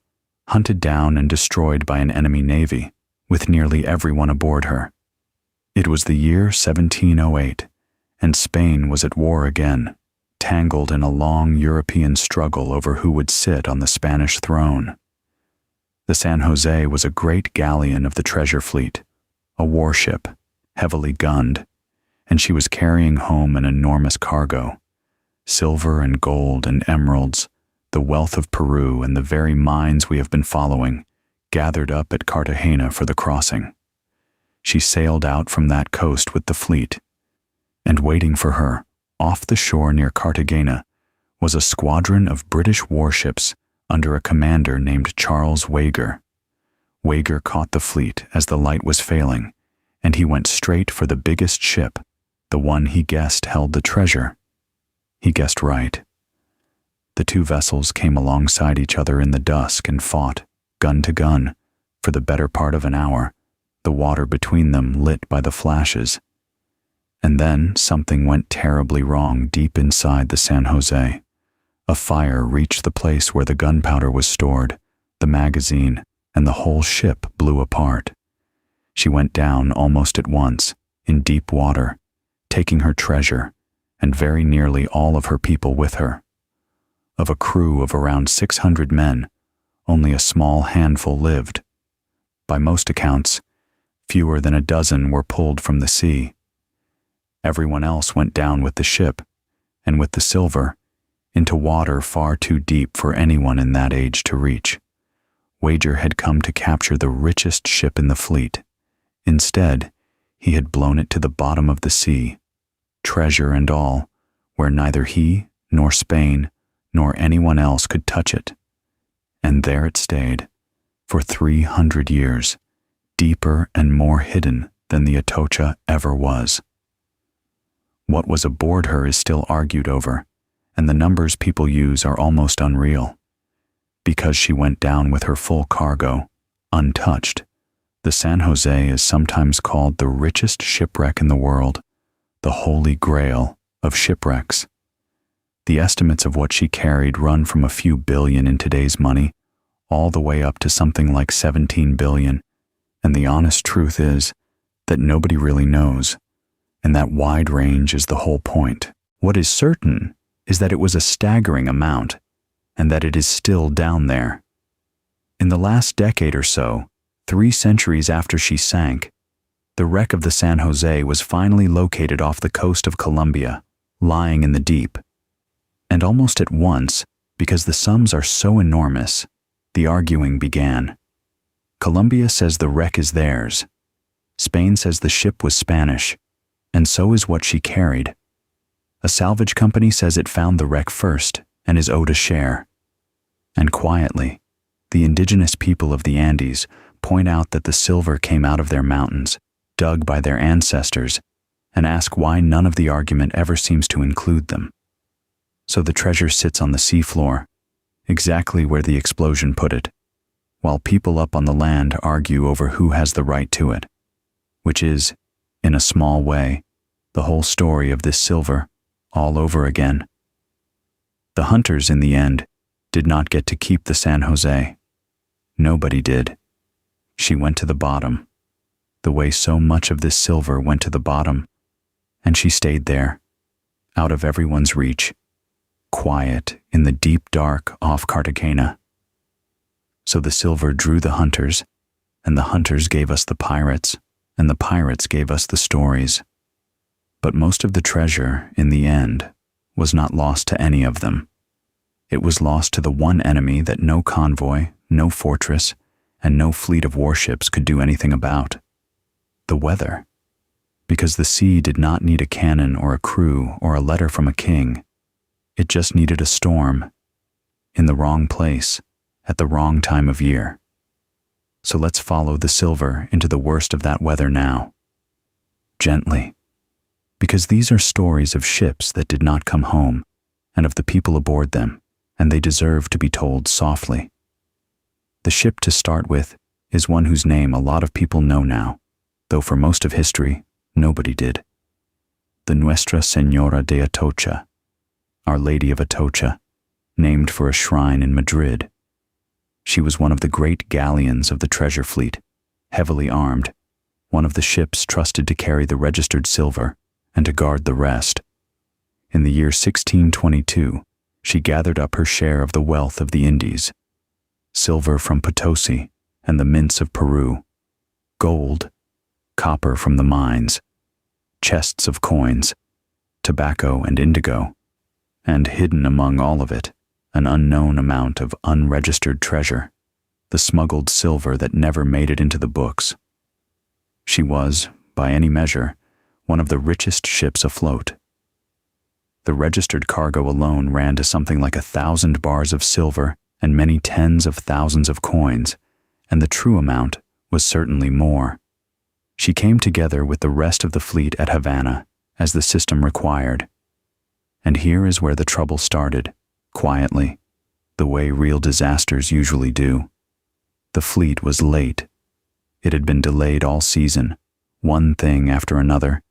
hunted down and destroyed by an enemy navy, with nearly everyone aboard her. It was the year 1708, and Spain was at war again, tangled in a long European struggle over who would sit on the Spanish throne. The San Jose was a great galleon of the treasure fleet, a warship, heavily gunned, and she was carrying home an enormous cargo: silver and gold and emeralds, the wealth of Peru and the very mines we have been following, gathered up at Cartagena for the crossing. She sailed out from that coast with the fleet, and waiting for her, off the shore near Cartagena, was a squadron of British warships under a commander named Charles Wager. Wager caught the fleet as the light was failing, and he went straight for the biggest ship, the one he guessed held the treasure. He guessed right. The two vessels came alongside each other in the dusk and fought, gun to gun, for the better part of an hour, the water between them lit by the flashes. And then something went terribly wrong deep inside the San Jose. A fire reached the place where the gunpowder was stored, the magazine, and the whole ship blew apart. She went down almost at once, in deep water, taking her treasure, and very nearly all of her people with her. Of a crew of around 600 men, only a small handful lived. By most accounts, fewer than a dozen were pulled from the sea. Everyone else went down with the ship, and with the silver, into water far too deep for anyone in that age to reach. Wager had come to capture the richest ship in the fleet. Instead, he had blown it to the bottom of the sea, treasure and all, where neither he, nor Spain, nor anyone else could touch it. And there it stayed, for 300 years, deeper and more hidden than the Atocha ever was. What was aboard her is still argued over, and the numbers people use are almost unreal. Because she went down with her full cargo, untouched, the San Jose is sometimes called the richest shipwreck in the world, the holy grail of shipwrecks. The estimates of what she carried run from a few billion in today's money, all the way up to something like 17 billion, and the honest truth is that nobody really knows, and that wide range is the whole point. What is certain is that it was a staggering amount, and that it is still down there. In the last decade or so, 3 centuries after she sank, the wreck of the San Jose was finally located off the coast of Colombia, lying in the deep. And almost at once, because the sums are so enormous, the arguing began. Colombia says the wreck is theirs. Spain says the ship was Spanish, and so is what she carried. A salvage company says it found the wreck first and is owed a share. And quietly, the indigenous people of the Andes point out that the silver came out of their mountains, dug by their ancestors, and ask why none of the argument ever seems to include them. So the treasure sits on the seafloor, exactly where the explosion put it, while people up on the land argue over who has the right to it, which is, in a small way, the whole story of this silver, all over again. The hunters, in the end, did not get to keep the San Jose. Nobody did. She went to the bottom, the way so much of this silver went to the bottom, and she stayed there, out of everyone's reach, quiet in the deep dark off Cartagena. So the silver drew the hunters, and the hunters gave us the pirates, and the pirates gave us the stories. But most of the treasure, in the end, was not lost to any of them. It was lost to the one enemy that no convoy, no fortress, and no fleet of warships could do anything about: the weather. Because the sea did not need a cannon or a crew or a letter from a king. It just needed a storm, in the wrong place, at the wrong time of year. So let's follow the silver into the worst of that weather now. Gently. Because these are stories of ships that did not come home, and of the people aboard them, and they deserve to be told softly. The ship to start with is one whose name a lot of people know now, though for most of history, nobody did. The Nuestra Senora de Atocha, Our Lady of Atocha, named for a shrine in Madrid. She was one of the great galleons of the treasure fleet, heavily armed, one of the ships trusted to carry the registered silver and to guard the rest. In the year 1622, she gathered up her share of the wealth of the Indies: silver from Potosi and the mints of Peru, gold, copper from the mines, chests of coins, tobacco and indigo, and hidden among all of it, an unknown amount of unregistered treasure, the smuggled silver that never made it into the books. She was, by any measure, one of the richest ships afloat. The registered cargo alone ran to something like 1,000 bars of silver and many tens of thousands of coins, and the true amount was certainly more. She came together with the rest of the fleet at Havana, as the system required. And here is where the trouble started, quietly, the way real disasters usually do. The fleet was late. It had been delayed all season, one thing after another,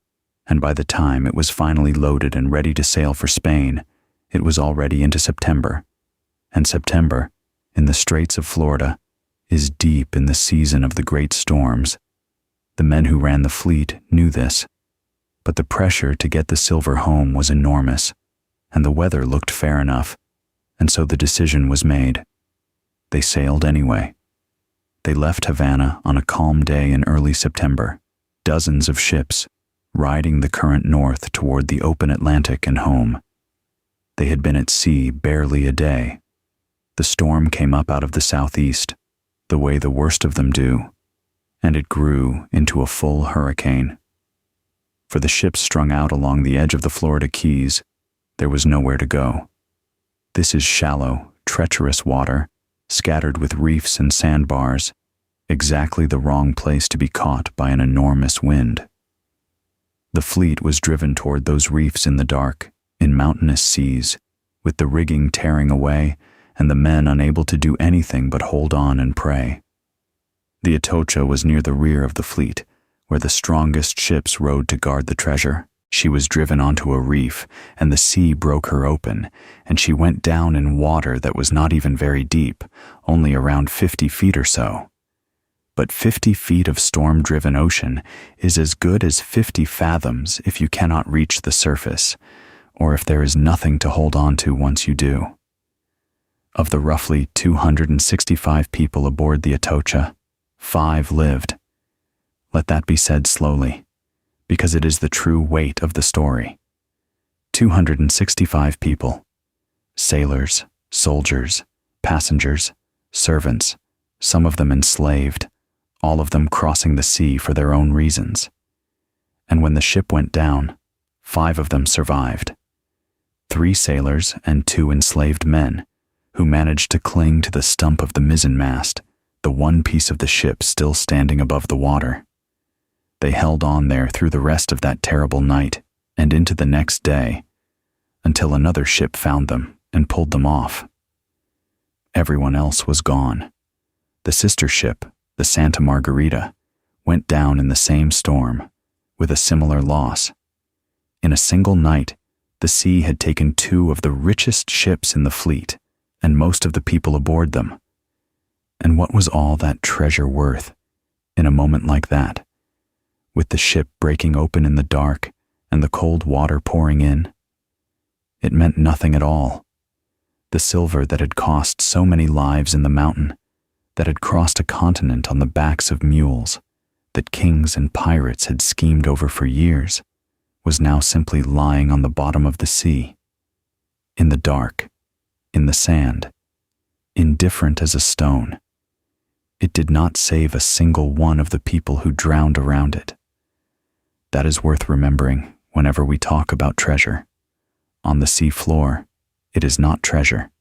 and by the time it was finally loaded and ready to sail for Spain, it was already into September. And September, in the Straits of Florida, is deep in the season of the great storms. The men who ran the fleet knew this, but the pressure to get the silver home was enormous, and the weather looked fair enough, and so the decision was made. They sailed anyway. They left Havana on a calm day in early September, dozens of ships, riding the current north toward the open Atlantic and home. They had been at sea barely a day. The storm came up out of the southeast, the way the worst of them do, and it grew into a full hurricane. For the ships strung out along the edge of the Florida Keys, there was nowhere to go. This is shallow, treacherous water, scattered with reefs and sandbars, exactly the wrong place to be caught by an enormous wind. The fleet was driven toward those reefs in the dark, in mountainous seas, with the rigging tearing away and the men unable to do anything but hold on and pray. The Atocha was near the rear of the fleet, where the strongest ships rode to guard the treasure. She was driven onto a reef, and the sea broke her open, and she went down in water that was not even very deep, only around 50 feet or so. But 50 feet of storm-driven ocean is as good as 50 fathoms if you cannot reach the surface, or if there is nothing to hold on to once you do. Of the roughly 265 people aboard the Atocha, 5 lived. Let that be said slowly, because it is the true weight of the story. 265 people. Sailors, soldiers, passengers, servants, some of them enslaved, all of them crossing the sea for their own reasons. And when the ship went down, 5 of them survived. 3 sailors and 2 enslaved men, who managed to cling to the stump of the mizzenmast, the one piece of the ship still standing above the water. They held on there through the rest of that terrible night and into the next day, until another ship found them and pulled them off. Everyone else was gone. The sister ship, the Santa Margarita, went down in the same storm, with a similar loss. In a single night, the sea had taken 2 of the richest ships in the fleet, and most of the people aboard them. And what was all that treasure worth, in a moment like that, with the ship breaking open in the dark and the cold water pouring in? It meant nothing at all. The silver that had cost so many lives in the mountain, that had crossed a continent on the backs of mules, that kings and pirates had schemed over for years, was now simply lying on the bottom of the sea, in the dark, in the sand, indifferent as a stone. It did not save a single one of the people who drowned around it. That is worth remembering whenever we talk about treasure. On the sea floor, it is not treasure.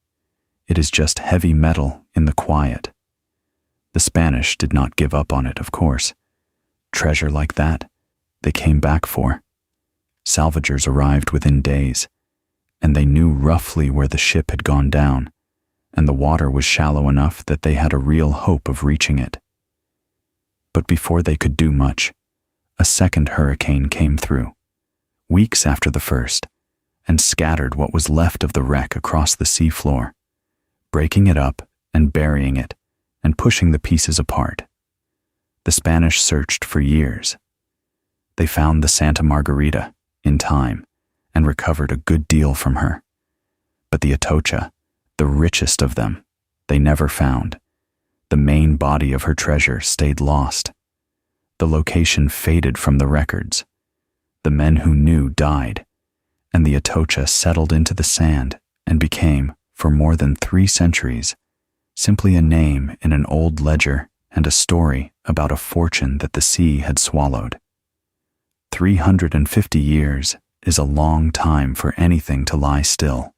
It is just heavy metal in the quiet. The Spanish did not give up on it, of course. Treasure like that, they came back for. Salvagers arrived within days, and they knew roughly where the ship had gone down, and the water was shallow enough that they had a real hope of reaching it. But before they could do much, a second hurricane came through, weeks after the first, and scattered what was left of the wreck across the seafloor, breaking it up and burying it and pushing the pieces apart. The Spanish searched for years. They found the Santa Margarita in time and recovered a good deal from her. But the Atocha, the richest of them, they never found. The main body of her treasure stayed lost. The location faded from the records. The men who knew died, and the Atocha settled into the sand and became, for more than 3 centuries, simply a name in an old ledger and a story about a fortune that the sea had swallowed. 350 years is a long time for anything to lie still.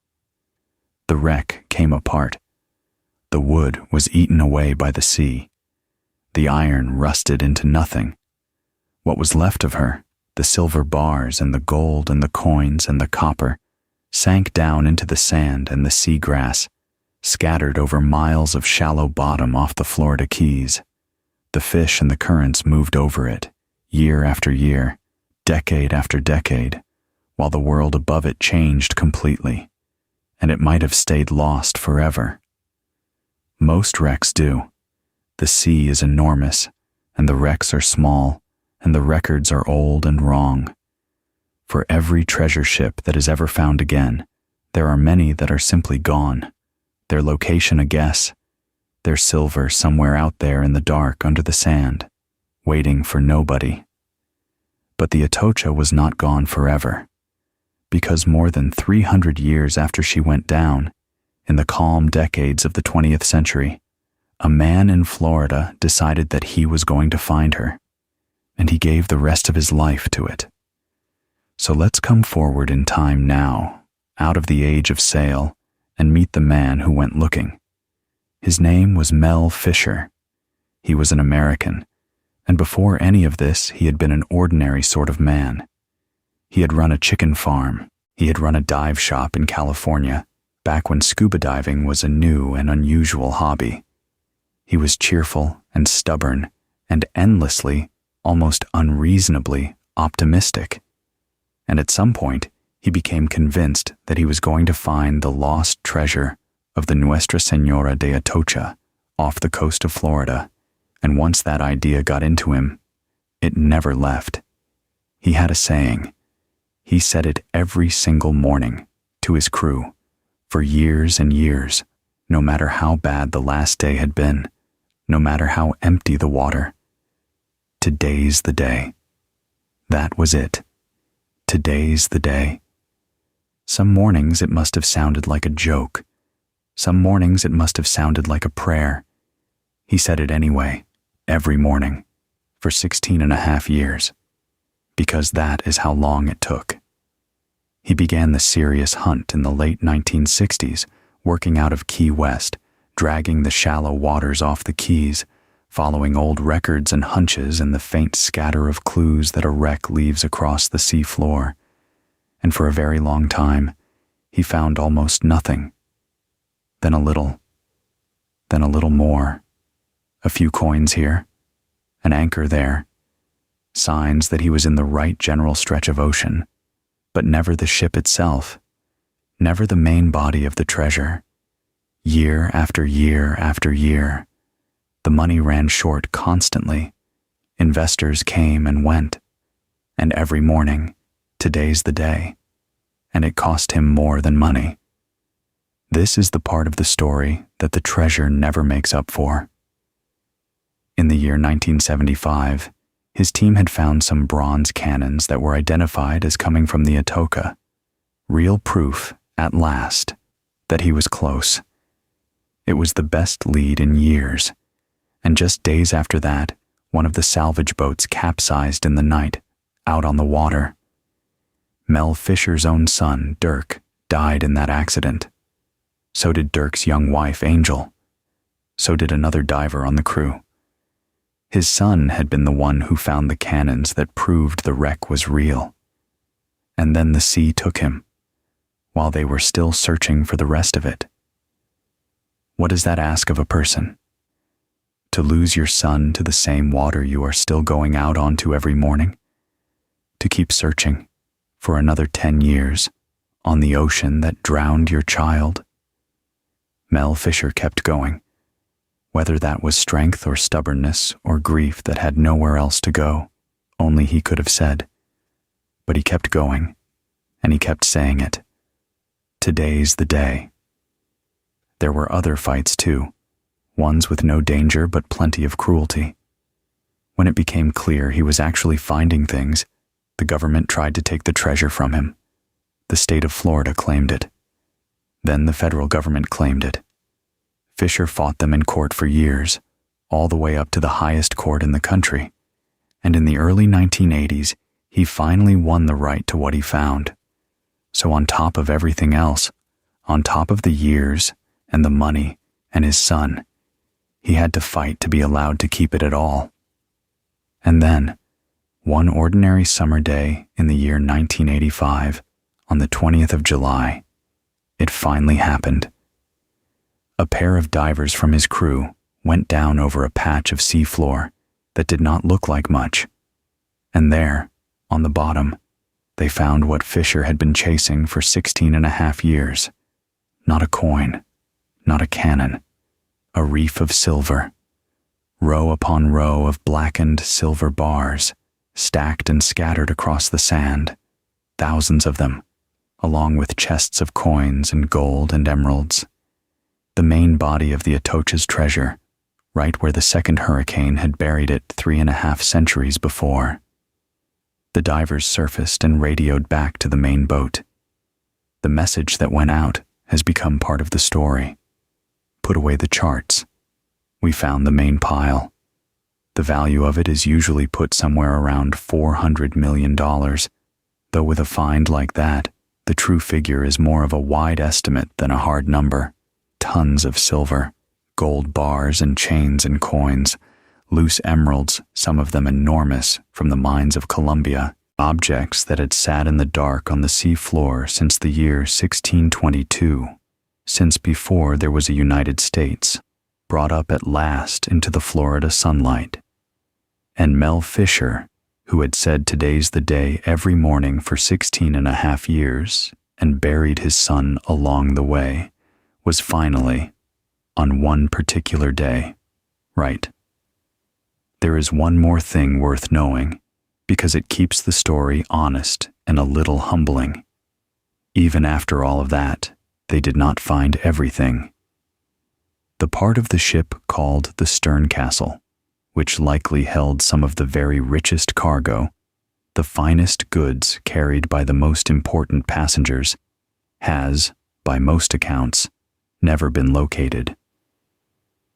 The wreck came apart. The wood was eaten away by the sea. The iron rusted into nothing. What was left of her, the silver bars and the gold and the coins and the copper, sank down into the sand and the sea grass, scattered over miles of shallow bottom off the Florida Keys. The fish and the currents moved over it, year after year, decade after decade, while the world above it changed completely, and it might have stayed lost forever. Most wrecks do. The sea is enormous, and the wrecks are small, and the records are old and wrong. For every treasure ship that is ever found again, there are many that are simply gone, their location a guess, their silver somewhere out there in the dark under the sand, waiting for nobody. But the Atocha was not gone forever, because more than 300 years after she went down, in the calm decades of the 20th century, a man in Florida decided that he was going to find her, and he gave the rest of his life to it. So let's come forward in time now, out of the age of sail, and meet the man who went looking. His name was Mel Fisher. He was an American, and before any of this, he had been an ordinary sort of man. He had run a chicken farm. He had run a dive shop in California, back when scuba diving was a new and unusual hobby. He was cheerful and stubborn and endlessly, almost unreasonably, optimistic. And at some point, he became convinced that he was going to find the lost treasure of the Nuestra Senora de Atocha off the coast of Florida, and once that idea got into him, it never left. He had a saying. He said it every single morning to his crew, for years and years, no matter how bad the last day had been, no matter how empty the water. Today's the day. That was it. Today's the day. Some mornings it must have sounded like a joke. Some mornings it must have sounded like a prayer. He said it anyway, every morning, for 16.5 years, because that is how long it took. He began the serious hunt in the late 1960s, working out of Key West, dragging the shallow waters off the Keys, following old records and hunches and the faint scatter of clues that a wreck leaves across the sea floor. And for a very long time, he found almost nothing. Then a little more. A few coins here, an anchor there, signs that he was in the right general stretch of ocean, but never the ship itself, never the main body of the treasure. Year after year after year, the money ran short constantly. Investors came and went, and every morning, today's the day, and it cost him more than money. This is the part of the story that the treasure never makes up for. In the year 1975, his team had found some bronze cannons that were identified as coming from the Atocha. Real proof, at last, that he was close. It was the best lead in years, and just days after that, one of the salvage boats capsized in the night, out on the water. Mel Fisher's own son, Dirk, died in that accident. So did Dirk's young wife, Angel. So did another diver on the crew. His son had been the one who found the cannons that proved the wreck was real. And then the sea took him, while they were still searching for the rest of it. What does that ask of a person? To lose your son to the same water you are still going out onto every morning? To keep searching for another 10 years on the ocean that drowned your child? Mel Fisher kept going, whether that was strength or stubbornness or grief that had nowhere else to go, only he could have said. But he kept going, and he kept saying it. Today's the day. There were other fights too, ones with no danger but plenty of cruelty. When it became clear he was actually finding things, the government tried to take the treasure from him. The state of Florida claimed it. Then the federal government claimed it. Fisher fought them in court for years, all the way up to the highest court in the country, and in the early 1980s, he finally won the right to what he found. So on top of everything else, on top of the years and the money and his son, he had to fight to be allowed to keep it at all. And then, one ordinary summer day in the year 1985, on the 20th of July, it finally happened. A pair of divers from his crew went down over a patch of seafloor that did not look like much, and there, on the bottom, they found what Fisher had been chasing for 16.5 years. Not a coin, not a cannon, a reef of silver, row upon row of blackened silver bars, stacked and scattered across the sand, thousands of them, along with chests of coins and gold and emeralds. The main body of the Atocha's treasure, right where the second hurricane had buried it 3.5 centuries before. The divers surfaced and radioed back to the main boat. The message that went out has become part of the story. Put away the charts. We found the main pile. The value of it is usually put somewhere around $400 million, though with a find like that, the true figure is more of a wide estimate than a hard number. Tons of silver, gold bars and chains and coins, loose emeralds, some of them enormous, from the mines of Colombia, objects that had sat in the dark on the sea floor since the year 1622, since before there was a United States, brought up at last into the Florida sunlight. And Mel Fisher, who had said today's the day every morning for 16.5 years and buried his son along the way, was finally, on one particular day, right. There is one more thing worth knowing, because it keeps the story honest and a little humbling. Even after all of that, they did not find everything. The part of the ship called the stern castle, which likely held some of the very richest cargo, the finest goods carried by the most important passengers, has, by most accounts, never been located.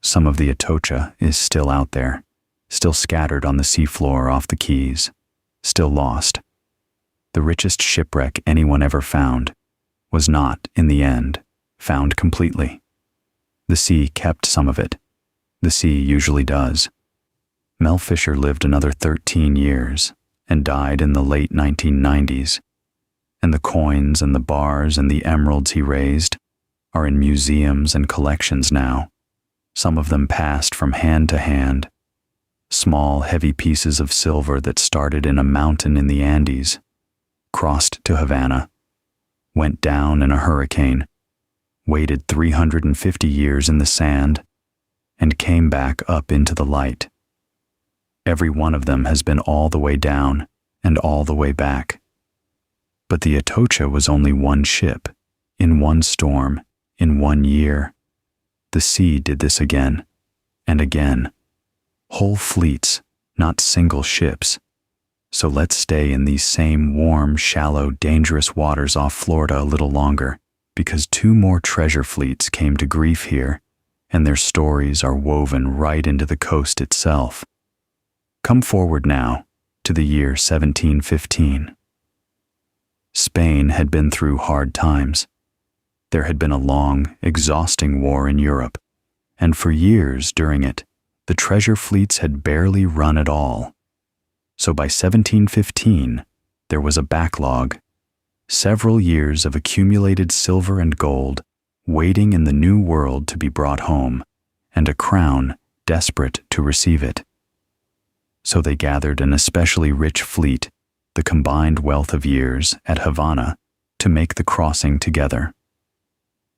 Some of the Atocha is still out there, still scattered on the seafloor off the Keys, still lost. The richest shipwreck anyone ever found was not, in the end, found completely. The sea kept some of it. The sea usually does. Mel Fisher lived another 13 years and died in the late 1990s, and the coins and the bars and the emeralds he raised are in museums and collections now, some of them passed from hand to hand. Small, heavy pieces of silver that started in a mountain in the Andes, crossed to Havana, went down in a hurricane, waited 350 years in the sand, and came back up into the light. Every one of them has been all the way down and all the way back. But the Atocha was only one ship, in one storm, in one year. The sea did this again, and again, Whole fleets, not single ships. So let's stay in these same warm, shallow, dangerous waters off Florida a little longer, because 2 more treasure fleets came to grief here, and their stories are woven right into the coast itself. Come forward now to the year 1715. Spain had been through hard times. There had been a long, exhausting war in Europe, and for years during it, the treasure fleets had barely run at all. So by 1715, there was a backlog, several years of accumulated silver and gold waiting in the New World to be brought home, and a crown desperate to receive it. So they gathered an especially rich fleet, the combined wealth of years, at Havana to make the crossing together.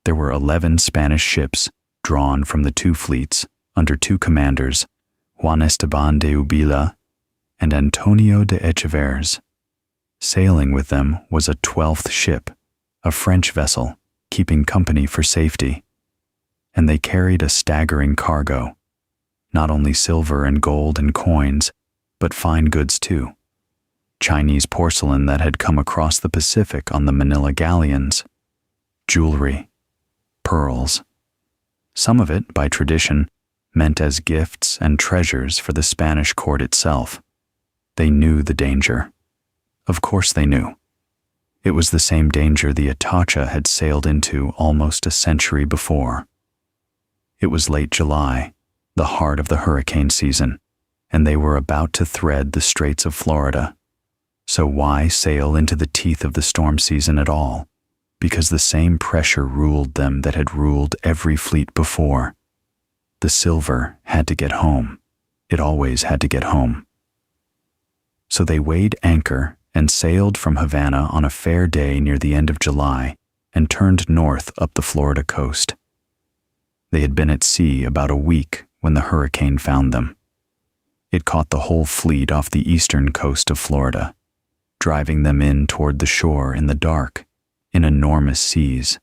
There were 11 Spanish ships drawn from the 2 fleets under 2 commanders, Juan Esteban de Ubila and Antonio de Echeverres. Sailing with them was a 12th ship, a French vessel, keeping company for safety. And they carried a staggering cargo, not only silver and gold and coins, but fine goods too. Chinese porcelain that had come across the Pacific on the Manila galleons, jewelry, pearls. Some of it, by tradition, meant as gifts and treasures for the Spanish court itself. They knew the danger. Of course they knew. It was the same danger the Atocha had sailed into almost a century before. It was late July, the heart of the hurricane season, and they were about to thread the Straits of Florida. So why sail into the teeth of the storm season at all? Because the same pressure ruled them that had ruled every fleet before. The silver had to get home. It always had to get home. So they weighed anchor and sailed from Havana on a fair day near the end of July and turned north up the Florida coast. They had been at sea about a week when the hurricane found them. It caught the whole fleet off the eastern coast of Florida, driving them in toward the shore in the dark, in enormous seas.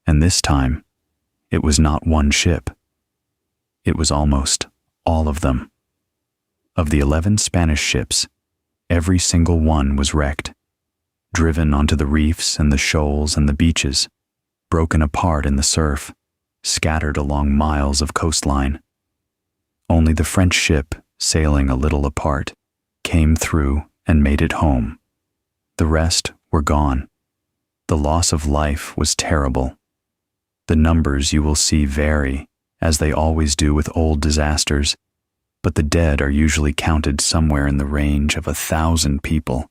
And this time, it was not one ship. It was almost all of them. Of the 11 Spanish ships, every single one was wrecked, driven onto the reefs and the shoals and the beaches, broken apart in the surf, scattered along miles of coastline. Only the French ship, sailing a little apart, came through and made it home. The rest were gone. The loss of life was terrible. The numbers you will see vary, as they always do with old disasters, but the dead are usually counted somewhere in the range of 1,000 people,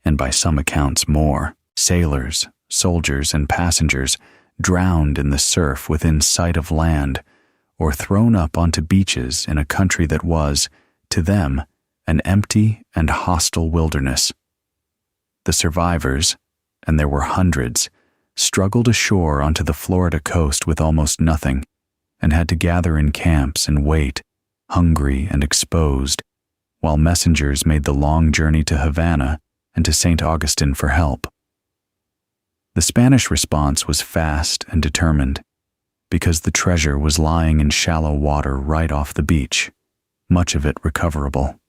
and by some accounts more. Sailors, soldiers, and passengers drowned in the surf within sight of land, or thrown up onto beaches in a country that was, to them, an empty and hostile wilderness. The survivors, and there were hundreds, struggled ashore onto the Florida coast with almost nothing, and had to gather in camps and wait, hungry and exposed, while messengers made the long journey to Havana and to St. Augustine for help. The Spanish response was fast and determined, because the treasure was lying in shallow water right off the beach, much of it recoverable.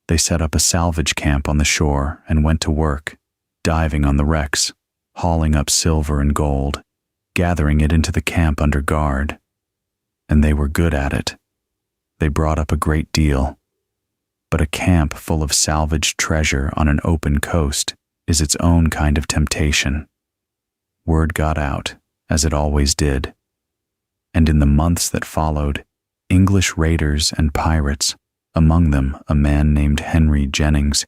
They set up a salvage camp on the shore and went to work, diving on the wrecks, hauling up silver and gold, gathering it into the camp under guard. And they were good at it. They brought up a great deal. But a camp full of salvaged treasure on an open coast is its own kind of temptation. Word got out, as it always did. And in the months that followed, English raiders and pirates, among them a man named Henry Jennings,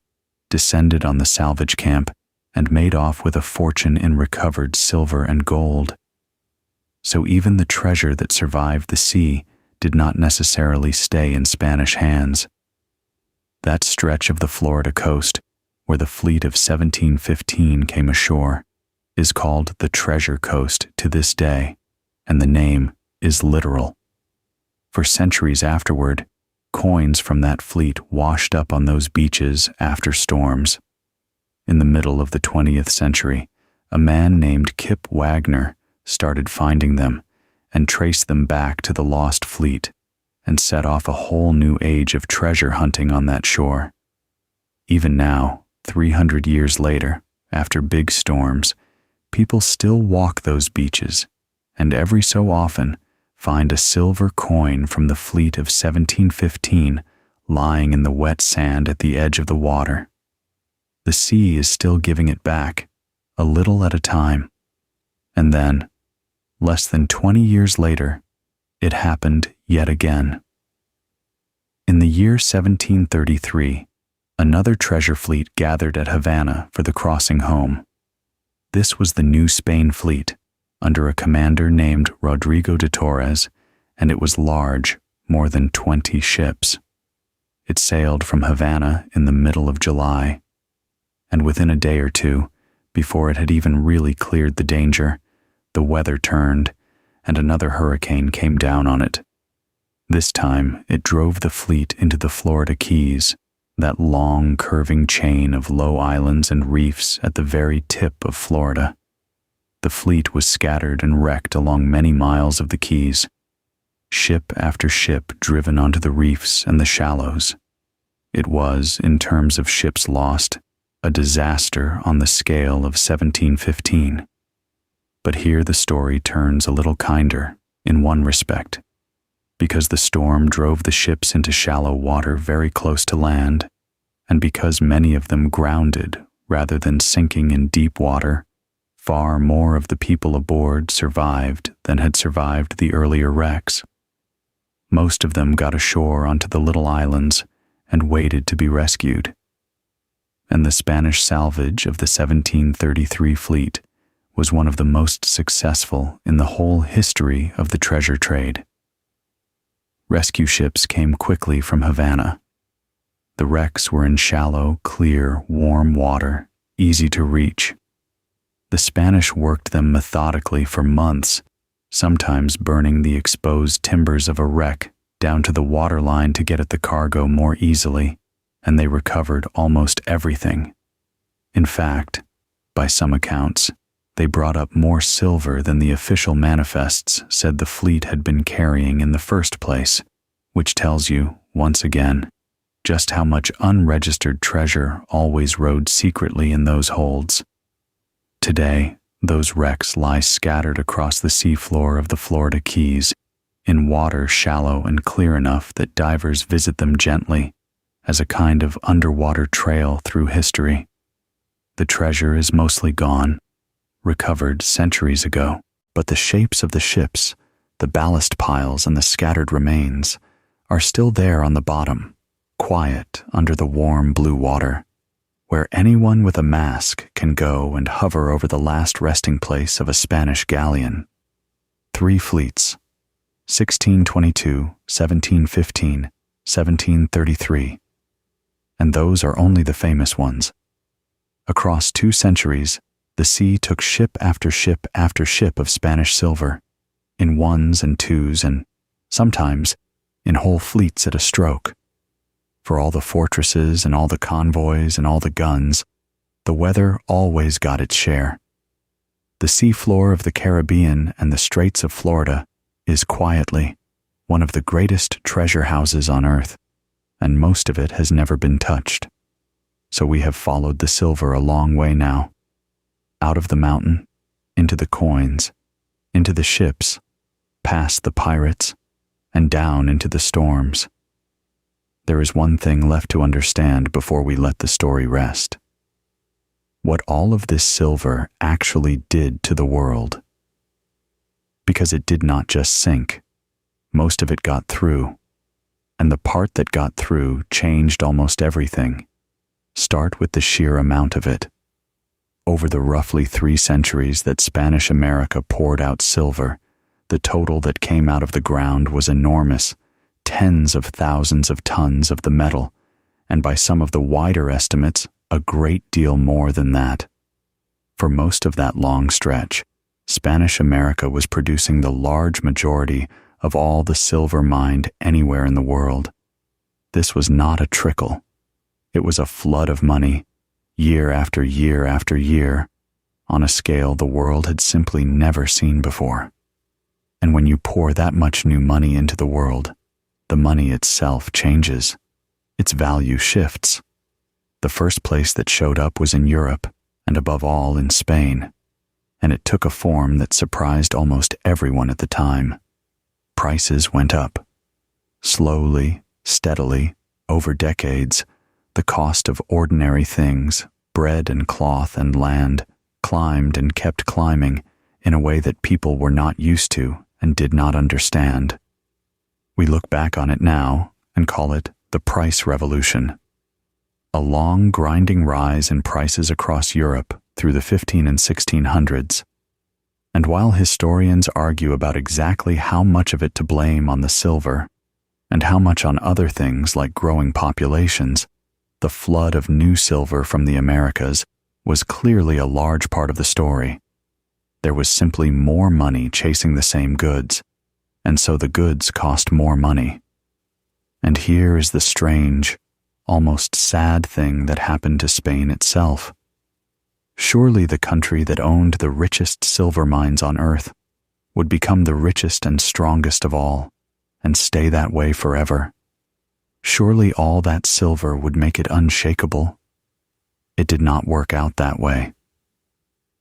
descended on the salvage camp and made off with a fortune in recovered silver and gold. So even the treasure that survived the sea did not necessarily stay in Spanish hands. That stretch of the Florida coast, where the fleet of 1715 came ashore, is called the Treasure Coast to this day, and the name is literal. For centuries afterward, coins from that fleet washed up on those beaches after storms. In the middle of the 20th century, a man named Kip Wagner started finding them and traced them back to the lost fleet, and set off a whole new age of treasure hunting on that shore. Even now, 300 years later, after big storms, people still walk those beaches, and every so often find a silver coin from the fleet of 1715 lying in the wet sand at the edge of the water. The sea is still giving it back, a little at a time. And then, less than 20 years later, it happened yet again. In the year 1733, another treasure fleet gathered at Havana for the crossing home. This was the New Spain fleet, under a commander named Rodrigo de Torres, and it was large, more than 20 ships. It sailed from Havana in the middle of July, and within a day or two, before it had even really cleared the danger, the weather turned, and another hurricane came down on it. This time, it drove the fleet into the Florida Keys, that long, curving chain of low islands and reefs at the very tip of Florida. The fleet was scattered and wrecked along many miles of the Keys, ship after ship driven onto the reefs and the shallows. It was, in terms of ships lost, a disaster on the scale of 1715. But here the story turns a little kinder, in one respect, because the storm drove the ships into shallow water very close to land, and because many of them grounded rather than sinking in deep water, far more of the people aboard survived than had survived the earlier wrecks. Most of them got ashore onto the little islands and waited to be rescued. And the Spanish salvage of the 1733 fleet was one of the most successful in the whole history of the treasure trade. Rescue ships came quickly from Havana. The wrecks were in shallow, clear, warm water, easy to reach. The Spanish worked them methodically for months, sometimes burning the exposed timbers of a wreck down to the waterline to get at the cargo more easily, and they recovered almost everything. In fact, by some accounts, they brought up more silver than the official manifests said the fleet had been carrying in the first place, which tells you, once again, just how much unregistered treasure always rode secretly in those holds. Today, those wrecks lie scattered across the seafloor of the Florida Keys, in water shallow and clear enough that divers visit them gently, as a kind of underwater trail through history. The treasure is mostly gone, recovered centuries ago, but the shapes of the ships, the ballast piles and the scattered remains, are still there on the bottom, quiet under the warm blue water, where anyone with a mask can go and hover over the last resting place of a Spanish galleon. 3 fleets, 1622, 1715, 1733, and those are only the famous ones. Across 2 centuries, the sea took ship after ship after ship of Spanish silver, in 1s and 2s and, sometimes, in whole fleets at a stroke. For all the fortresses and all the convoys and all the guns, the weather always got its share. The seafloor of the Caribbean and the Straits of Florida is quietly one of the greatest treasure houses on earth, and most of it has never been touched. So we have followed the silver a long way now, out of the mountain, into the coins, into the ships, past the pirates, and down into the storms. There is one thing left to understand before we let the story rest. What all of this silver actually did to the world. Because it did not just sink. Most of it got through. And the part that got through changed almost everything. Start with the sheer amount of it. Over the roughly 3 centuries that Spanish America poured out silver, the total that came out of the ground was enormous. Tens of thousands of tons of the metal, and by some of the wider estimates, a great deal more than that. For most of that long stretch, Spanish America was producing the large majority of all the silver mined anywhere in the world. This was not a trickle. It was a flood of money, year after year after year, on a scale the world had simply never seen before. And when you pour that much new money into the world, the money itself changes. Its value shifts. The first place that showed up was in Europe, and above all in Spain, and it took a form that surprised almost everyone at the time. Prices went up. Slowly, steadily, over decades, the cost of ordinary things, bread and cloth and land, climbed and kept climbing in a way that people were not used to and did not understand. We look back on it now and call it the price revolution. A long, grinding rise in prices across Europe through the 15 and 1600s. And while historians argue about exactly how much of it to blame on the silver, and how much on other things like growing populations, the flood of new silver from the Americas was clearly a large part of the story. There was simply more money chasing the same goods, and so the goods cost more money. And here is the strange, almost sad thing that happened to Spain itself. Surely the country that owned the richest silver mines on earth would become the richest and strongest of all, and stay that way forever. Surely all that silver would make it unshakable. It did not work out that way.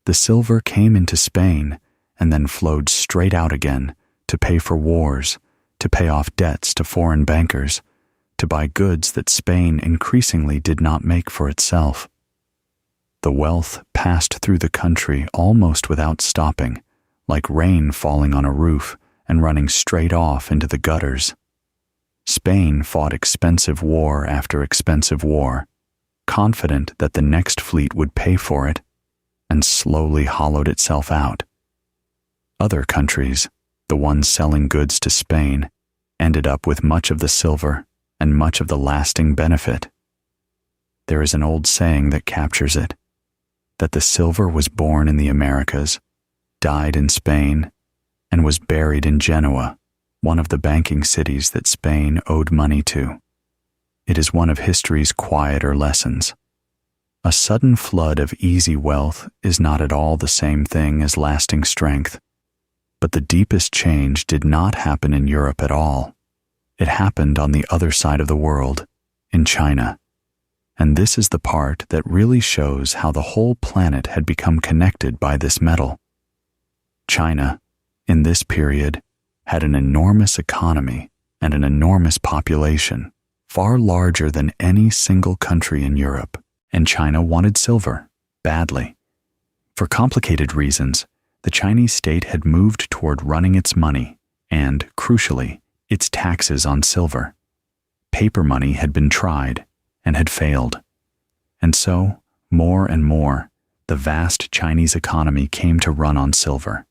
The silver came into Spain and then flowed straight out again to pay for wars, to pay off debts to foreign bankers, to buy goods that Spain increasingly did not make for itself. The wealth passed through the country almost without stopping, like rain falling on a roof and running straight off into the gutters. Spain fought expensive war after expensive war, confident that the next fleet would pay for it, and slowly hollowed itself out. Other countries, the ones selling goods to Spain, ended up with much of the silver and much of the lasting benefit. There is an old saying that captures it, that the silver was born in the Americas, died in Spain, and was buried in Genoa, one of the banking cities that Spain owed money to. It is one of history's quieter lessons. A sudden flood of easy wealth is not at all the same thing as lasting strength. But the deepest change did not happen in Europe at all. It happened on the other side of the world, in China. And this is the part that really shows how the whole planet had become connected by this metal. China, in this period, had an enormous economy and an enormous population, far larger than any single country in Europe, and China wanted silver, badly. For complicated reasons, the Chinese state had moved toward running its money and, crucially, its taxes on silver. Paper money had been tried and had failed. And so, more and more, the vast Chinese economy came to run on silver,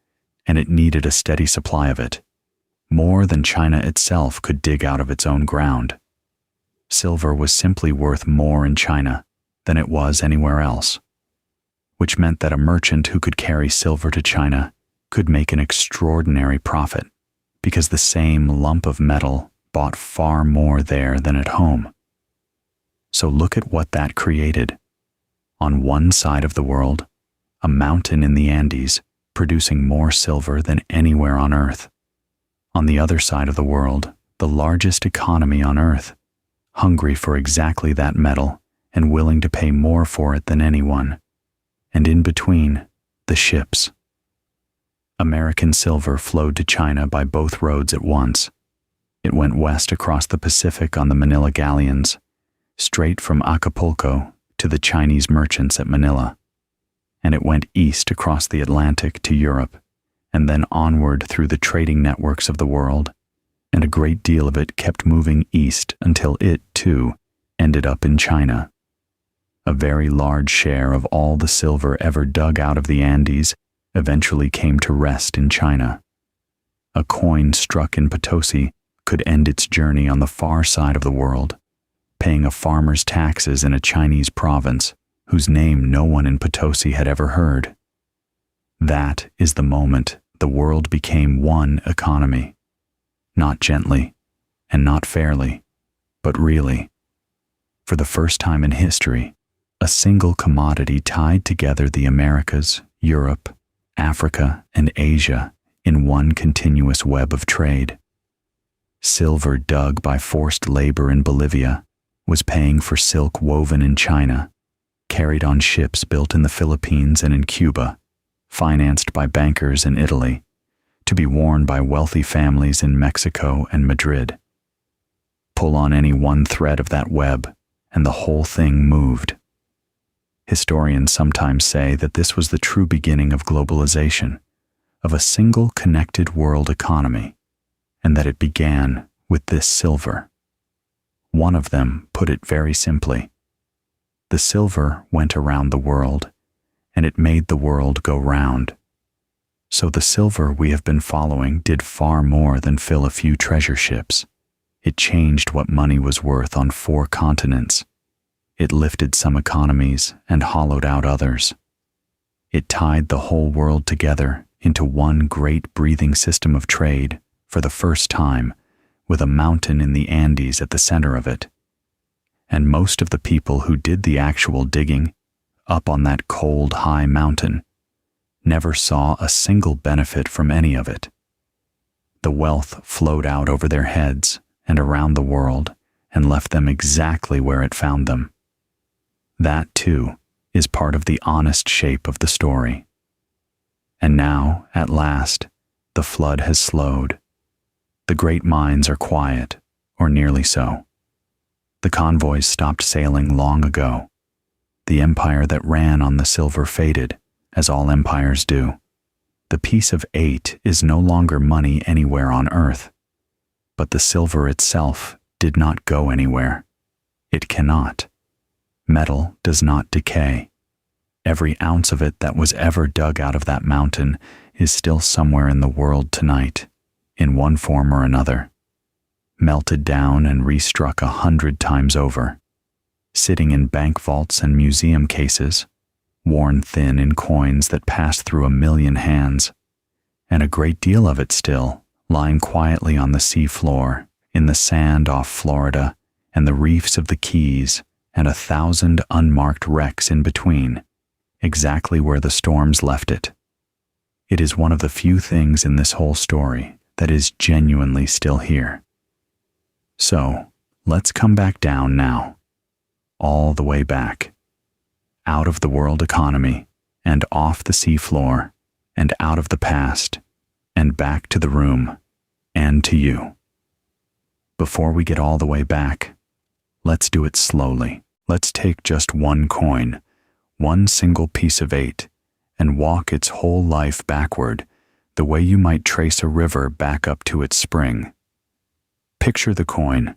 and it needed a steady supply of it, more than China itself could dig out of its own ground. Silver was simply worth more in China than it was anywhere else, which meant that a merchant who could carry silver to China could make an extraordinary profit, because the same lump of metal bought far more there than at home. So look at what that created. On one side of the world, a mountain in the Andes producing more silver than anywhere on earth. On the other side of the world, the largest economy on earth, hungry for exactly that metal and willing to pay more for it than anyone. And in between, the ships. American silver flowed to China by both roads at once. It went west across the Pacific on the Manila galleons, straight from Acapulco to the Chinese merchants at Manila, and it went east across the Atlantic to Europe, and then onward through the trading networks of the world, and a great deal of it kept moving east until it, too, ended up in China. A very large share of all the silver ever dug out of the Andes eventually came to rest in China. A coin struck in Potosi could end its journey on the far side of the world, paying a farmer's taxes in a Chinese province whose name no one in Potosi had ever heard. That is the moment the world became one economy, not gently and not fairly, but really. For the first time in history, a single commodity tied together the Americas, Europe, Africa, and Asia in one continuous web of trade. Silver dug by forced labor in Bolivia was paying for silk woven in China, carried on ships built in the Philippines and in Cuba, financed by bankers in Italy, to be worn by wealthy families in Mexico and Madrid. Pull on any one thread of that web, and the whole thing moved. Historians sometimes say that this was the true beginning of globalization, of a single connected world economy, and that it began with this silver. One of them put it very simply. The silver went around the world, and it made the world go round. So the silver we have been following did far more than fill a few treasure ships. It changed what money was worth on 4 continents. It lifted some economies and hollowed out others. It tied the whole world together into one great breathing system of trade for the first time, with a mountain in the Andes at the center of it. And most of the people who did the actual digging, up on that cold, high mountain, never saw a single benefit from any of it. The wealth flowed out over their heads and around the world and left them exactly where it found them. That, too, is part of the honest shape of the story. And now, at last, the flood has slowed. The great mines are quiet, or nearly so. The convoys stopped sailing long ago. The empire that ran on the silver faded, as all empires do. The piece of 8 is no longer money anywhere on earth. But the silver itself did not go anywhere. It cannot. Metal does not decay. Every ounce of it that was ever dug out of that mountain is still somewhere in the world tonight, in one form or another, melted down and restruck 100 times over, sitting in bank vaults and museum cases, worn thin in coins that pass through 1,000,000 hands, and a great deal of it still lying quietly on the sea floor, in the sand off Florida and the reefs of the Keys, and 1,000 unmarked wrecks in between, exactly where the storms left it. It is one of the few things in this whole story that is genuinely still here. So, let's come back down now, all the way back, out of the world economy, and off the sea floor, and out of the past, and back to the room, and to you. Before we get all the way back, let's do it slowly. Let's take just one coin, one single piece of 8, and walk its whole life backward, the way you might trace a river back up to its spring. Picture the coin,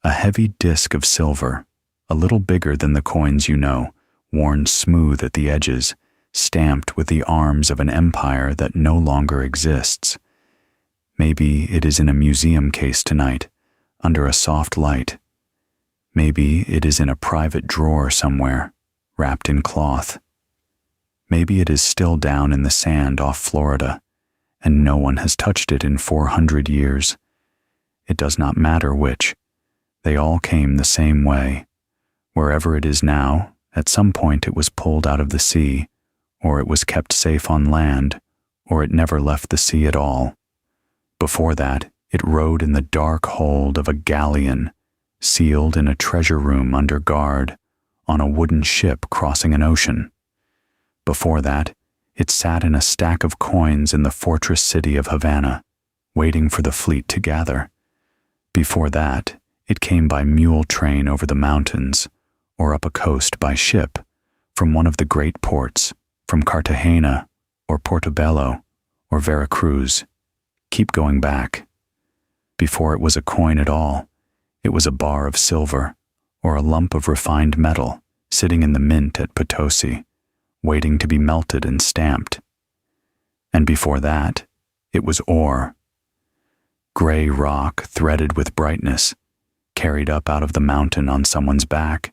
a heavy disk of silver, a little bigger than the coins you know, worn smooth at the edges, stamped with the arms of an empire that no longer exists. Maybe it is in a museum case tonight, under a soft light. Maybe it is in a private drawer somewhere, wrapped in cloth. Maybe it is still down in the sand off Florida, and no one has touched it in 400 years. It does not matter which. They all came the same way. Wherever it is now, at some point it was pulled out of the sea, or it was kept safe on land, or it never left the sea at all. Before that, it rode in the dark hold of a galleon, sealed in a treasure room under guard, on a wooden ship crossing an ocean. Before that, it sat in a stack of coins in the fortress city of Havana, waiting for the fleet to gather. Before that, it came by mule train over the mountains, or up a coast by ship, from one of the great ports, from Cartagena, or Portobelo, or Veracruz. Keep going back. Before it was a coin at all, it was a bar of silver, or a lump of refined metal, sitting in the mint at Potosi, waiting to be melted and stamped. And before that, it was ore. Gray rock threaded with brightness, carried up out of the mountain on someone's back,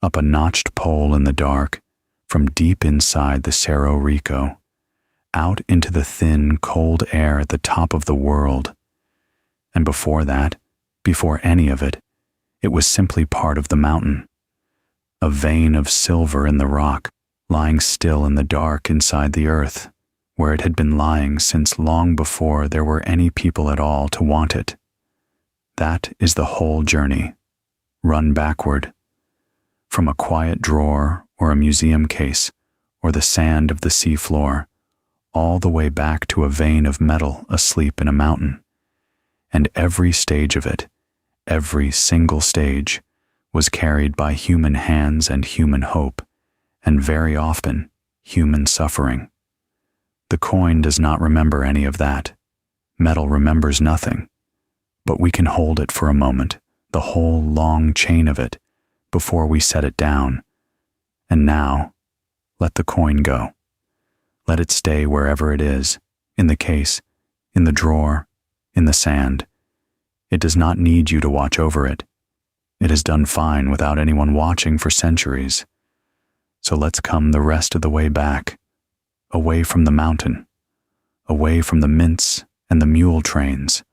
up a notched pole in the dark, from deep inside the Cerro Rico, out into the thin, cold air at the top of the world. And before that, before any of it, it was simply part of the mountain. A vein of silver in the rock, lying still in the dark inside the earth, where it had been lying since long before there were any people at all to want it. That is the whole journey. Run backward. From a quiet drawer or a museum case or the sand of the sea floor, all the way back to a vein of metal asleep in a mountain. And every stage of it, every single stage, was carried by human hands and human hope, and very often, human suffering. The coin does not remember any of that. Metal remembers nothing. But we can hold it for a moment, the whole long chain of it, before we set it down. And now, let the coin go. Let it stay wherever it is, in the case, in the drawer, in the sand. It does not need you to watch over it. It has done fine without anyone watching for centuries. So let's come the rest of the way back, away from the mountain, away from the mints and the mule trains,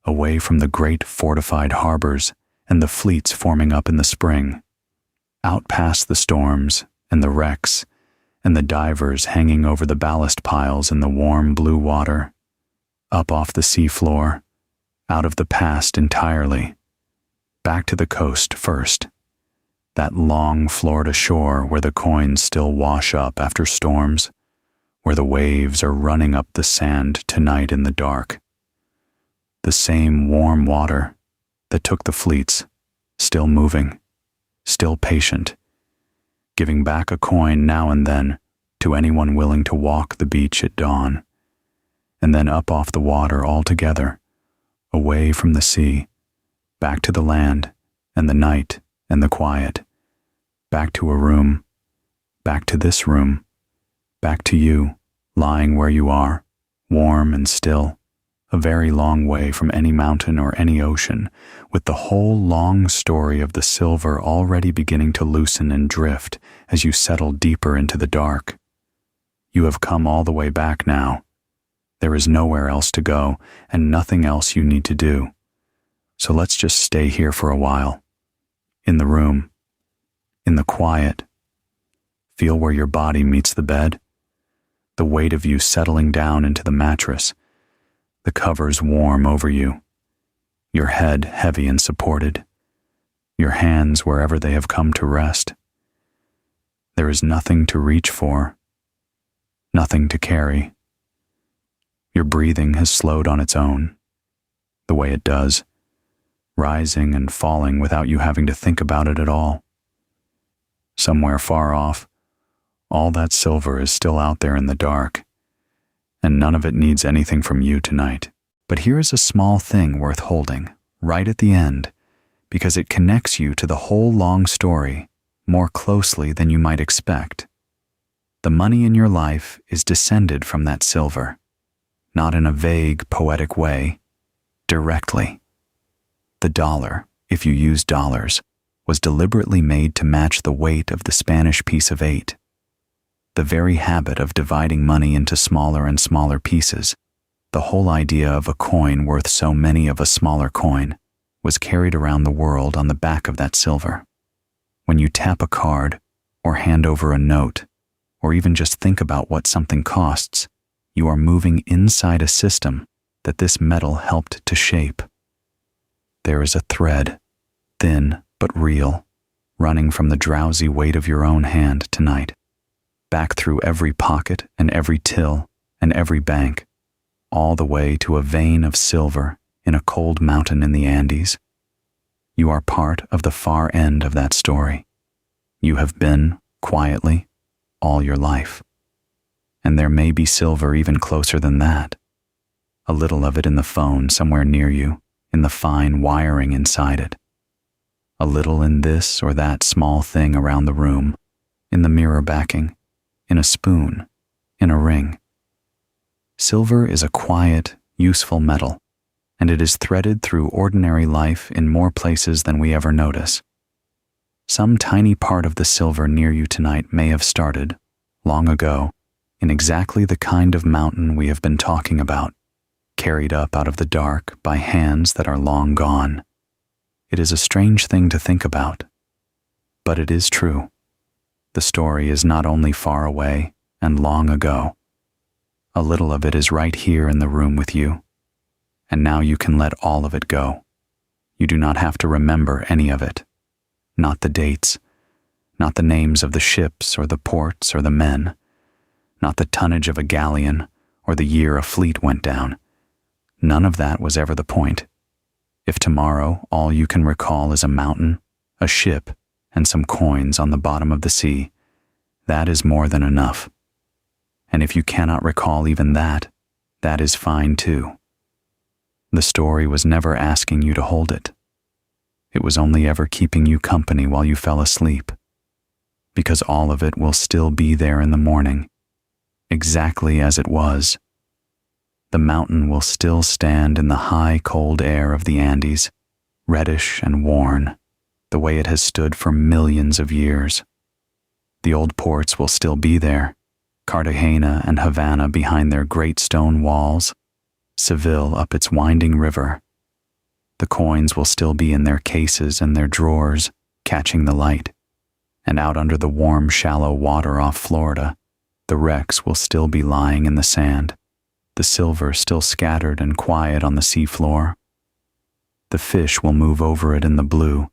away from the great fortified harbors and the fleets forming up in the spring, out past the storms and the wrecks and the divers hanging over the ballast piles in the warm blue water, up off the sea floor, out of the past entirely, back to the coast first, that long Florida shore where the coins still wash up after storms, where the waves are running up the sand tonight in the dark. The same warm water that took the fleets, still moving, still patient, giving back a coin now and then to anyone willing to walk the beach at dawn, and then up off the water altogether, away from the sea, back to the land and the night and the quiet, back to a room, back to this room, back to you, lying where you are, warm and still, a very long way from any mountain or any ocean, with the whole long story of the silver already beginning to loosen and drift as you settle deeper into the dark. You have come all the way back now. There is nowhere else to go and nothing else you need to do. So let's just stay here for a while. In the room. In the quiet. Feel where your body meets the bed. The weight of you settling down into the mattress. The covers warm over you. Your head heavy and supported. Your hands wherever they have come to rest. There is nothing to reach for. Nothing to carry. Your breathing has slowed on its own, the way it does, rising and falling without you having to think about it at all. Somewhere far off, all that silver is still out there in the dark, and none of it needs anything from you tonight. But here is a small thing worth holding, right at the end, because it connects you to the whole long story more closely than you might expect. The money in your life is descended from that silver, not in a vague, poetic way, directly. The dollar, if you use dollars, was deliberately made to match the weight of the Spanish piece of 8. The very habit of dividing money into smaller and smaller pieces, the whole idea of a coin worth so many of a smaller coin, was carried around the world on the back of that silver. When you tap a card, or hand over a note, or even just think about what something costs, you are moving inside a system that this metal helped to shape. There is a thread, thin but real, running from the drowsy weight of your own hand tonight, back through every pocket and every till and every bank, all the way to a vein of silver in a cold mountain in the Andes. You are part of the far end of that story. You have been, quietly, all your life. And there may be silver even closer than that. A little of it in the phone somewhere near you, in the fine wiring inside it. A little in this or that small thing around the room, in the mirror backing, in a spoon, in a ring. Silver is a quiet, useful metal, and it is threaded through ordinary life in more places than we ever notice. Some tiny part of the silver near you tonight may have started, long ago, in exactly the kind of mountain we have been talking about, carried up out of the dark by hands that are long gone. It is a strange thing to think about, but it is true. The story is not only far away and long ago. A little of it is right here in the room with you, and now you can let all of it go, You do not have to remember any of it. Not the dates, not the names of the ships or the ports or the men, not the tonnage of a galleon or the year a fleet went down. None of that was ever the point. If tomorrow all you can recall is a mountain, a ship, and some coins on the bottom of the sea, that is more than enough. And if you cannot recall even that, that is fine too. The story was never asking you to hold it. It was only ever keeping you company while you fell asleep, because all of it will still be there in the morning, exactly as it was. The mountain will still stand in the high, cold air of the Andes, reddish and worn, the way it has stood for millions of years. The old ports will still be there, Cartagena and Havana behind their great stone walls, Seville up its winding river. The coins will still be in their cases and their drawers, catching the light, and out under the warm, shallow water off Florida, the wrecks will still be lying in the sand, the silver still scattered and quiet on the seafloor. The fish will move over it in the blue,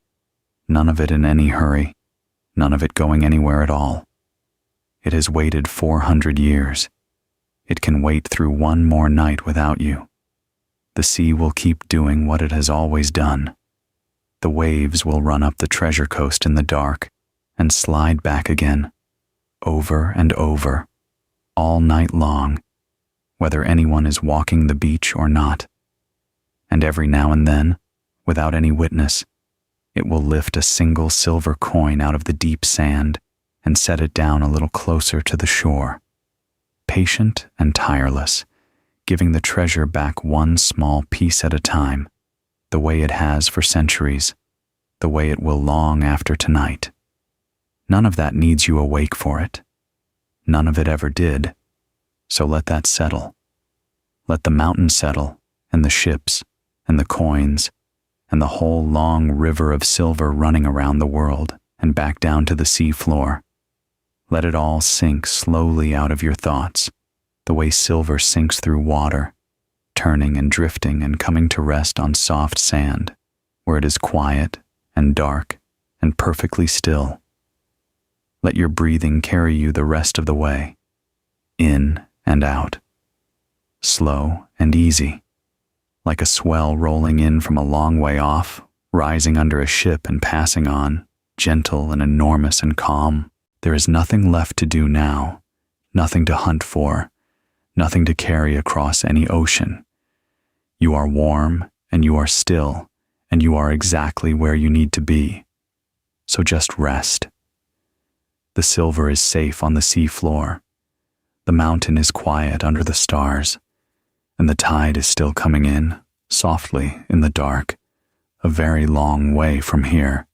none of it in any hurry, none of it going anywhere at all. It has waited 400 years. It can wait through one more night without you. The sea will keep doing what it has always done. The waves will run up the treasure coast in the dark and slide back again, over and over, all night long, whether anyone is walking the beach or not. And every now and then, without any witness, it will lift a single silver coin out of the deep sand and set it down a little closer to the shore, patient and tireless, giving the treasure back one small piece at a time, the way it has for centuries, the way it will long after tonight. None of that needs you awake for it. None of it ever did. So let that settle. Let the mountain settle, and the ships, and the coins, and the whole long river of silver running around the world and back down to the sea floor. Let it all sink slowly out of your thoughts, the way silver sinks through water, turning and drifting and coming to rest on soft sand, where it is quiet and dark and perfectly still. Let your breathing carry you the rest of the way, in and out, slow and easy, like a swell rolling in from a long way off, rising under a ship and passing on, gentle and enormous and calm. There is nothing left to do now, nothing to hunt for, nothing to carry across any ocean. You are warm, and you are still, and you are exactly where you need to be. So just rest. The silver is safe on the sea floor. The mountain is quiet under the stars, and the tide is still coming in, softly in the dark, a very long way from here.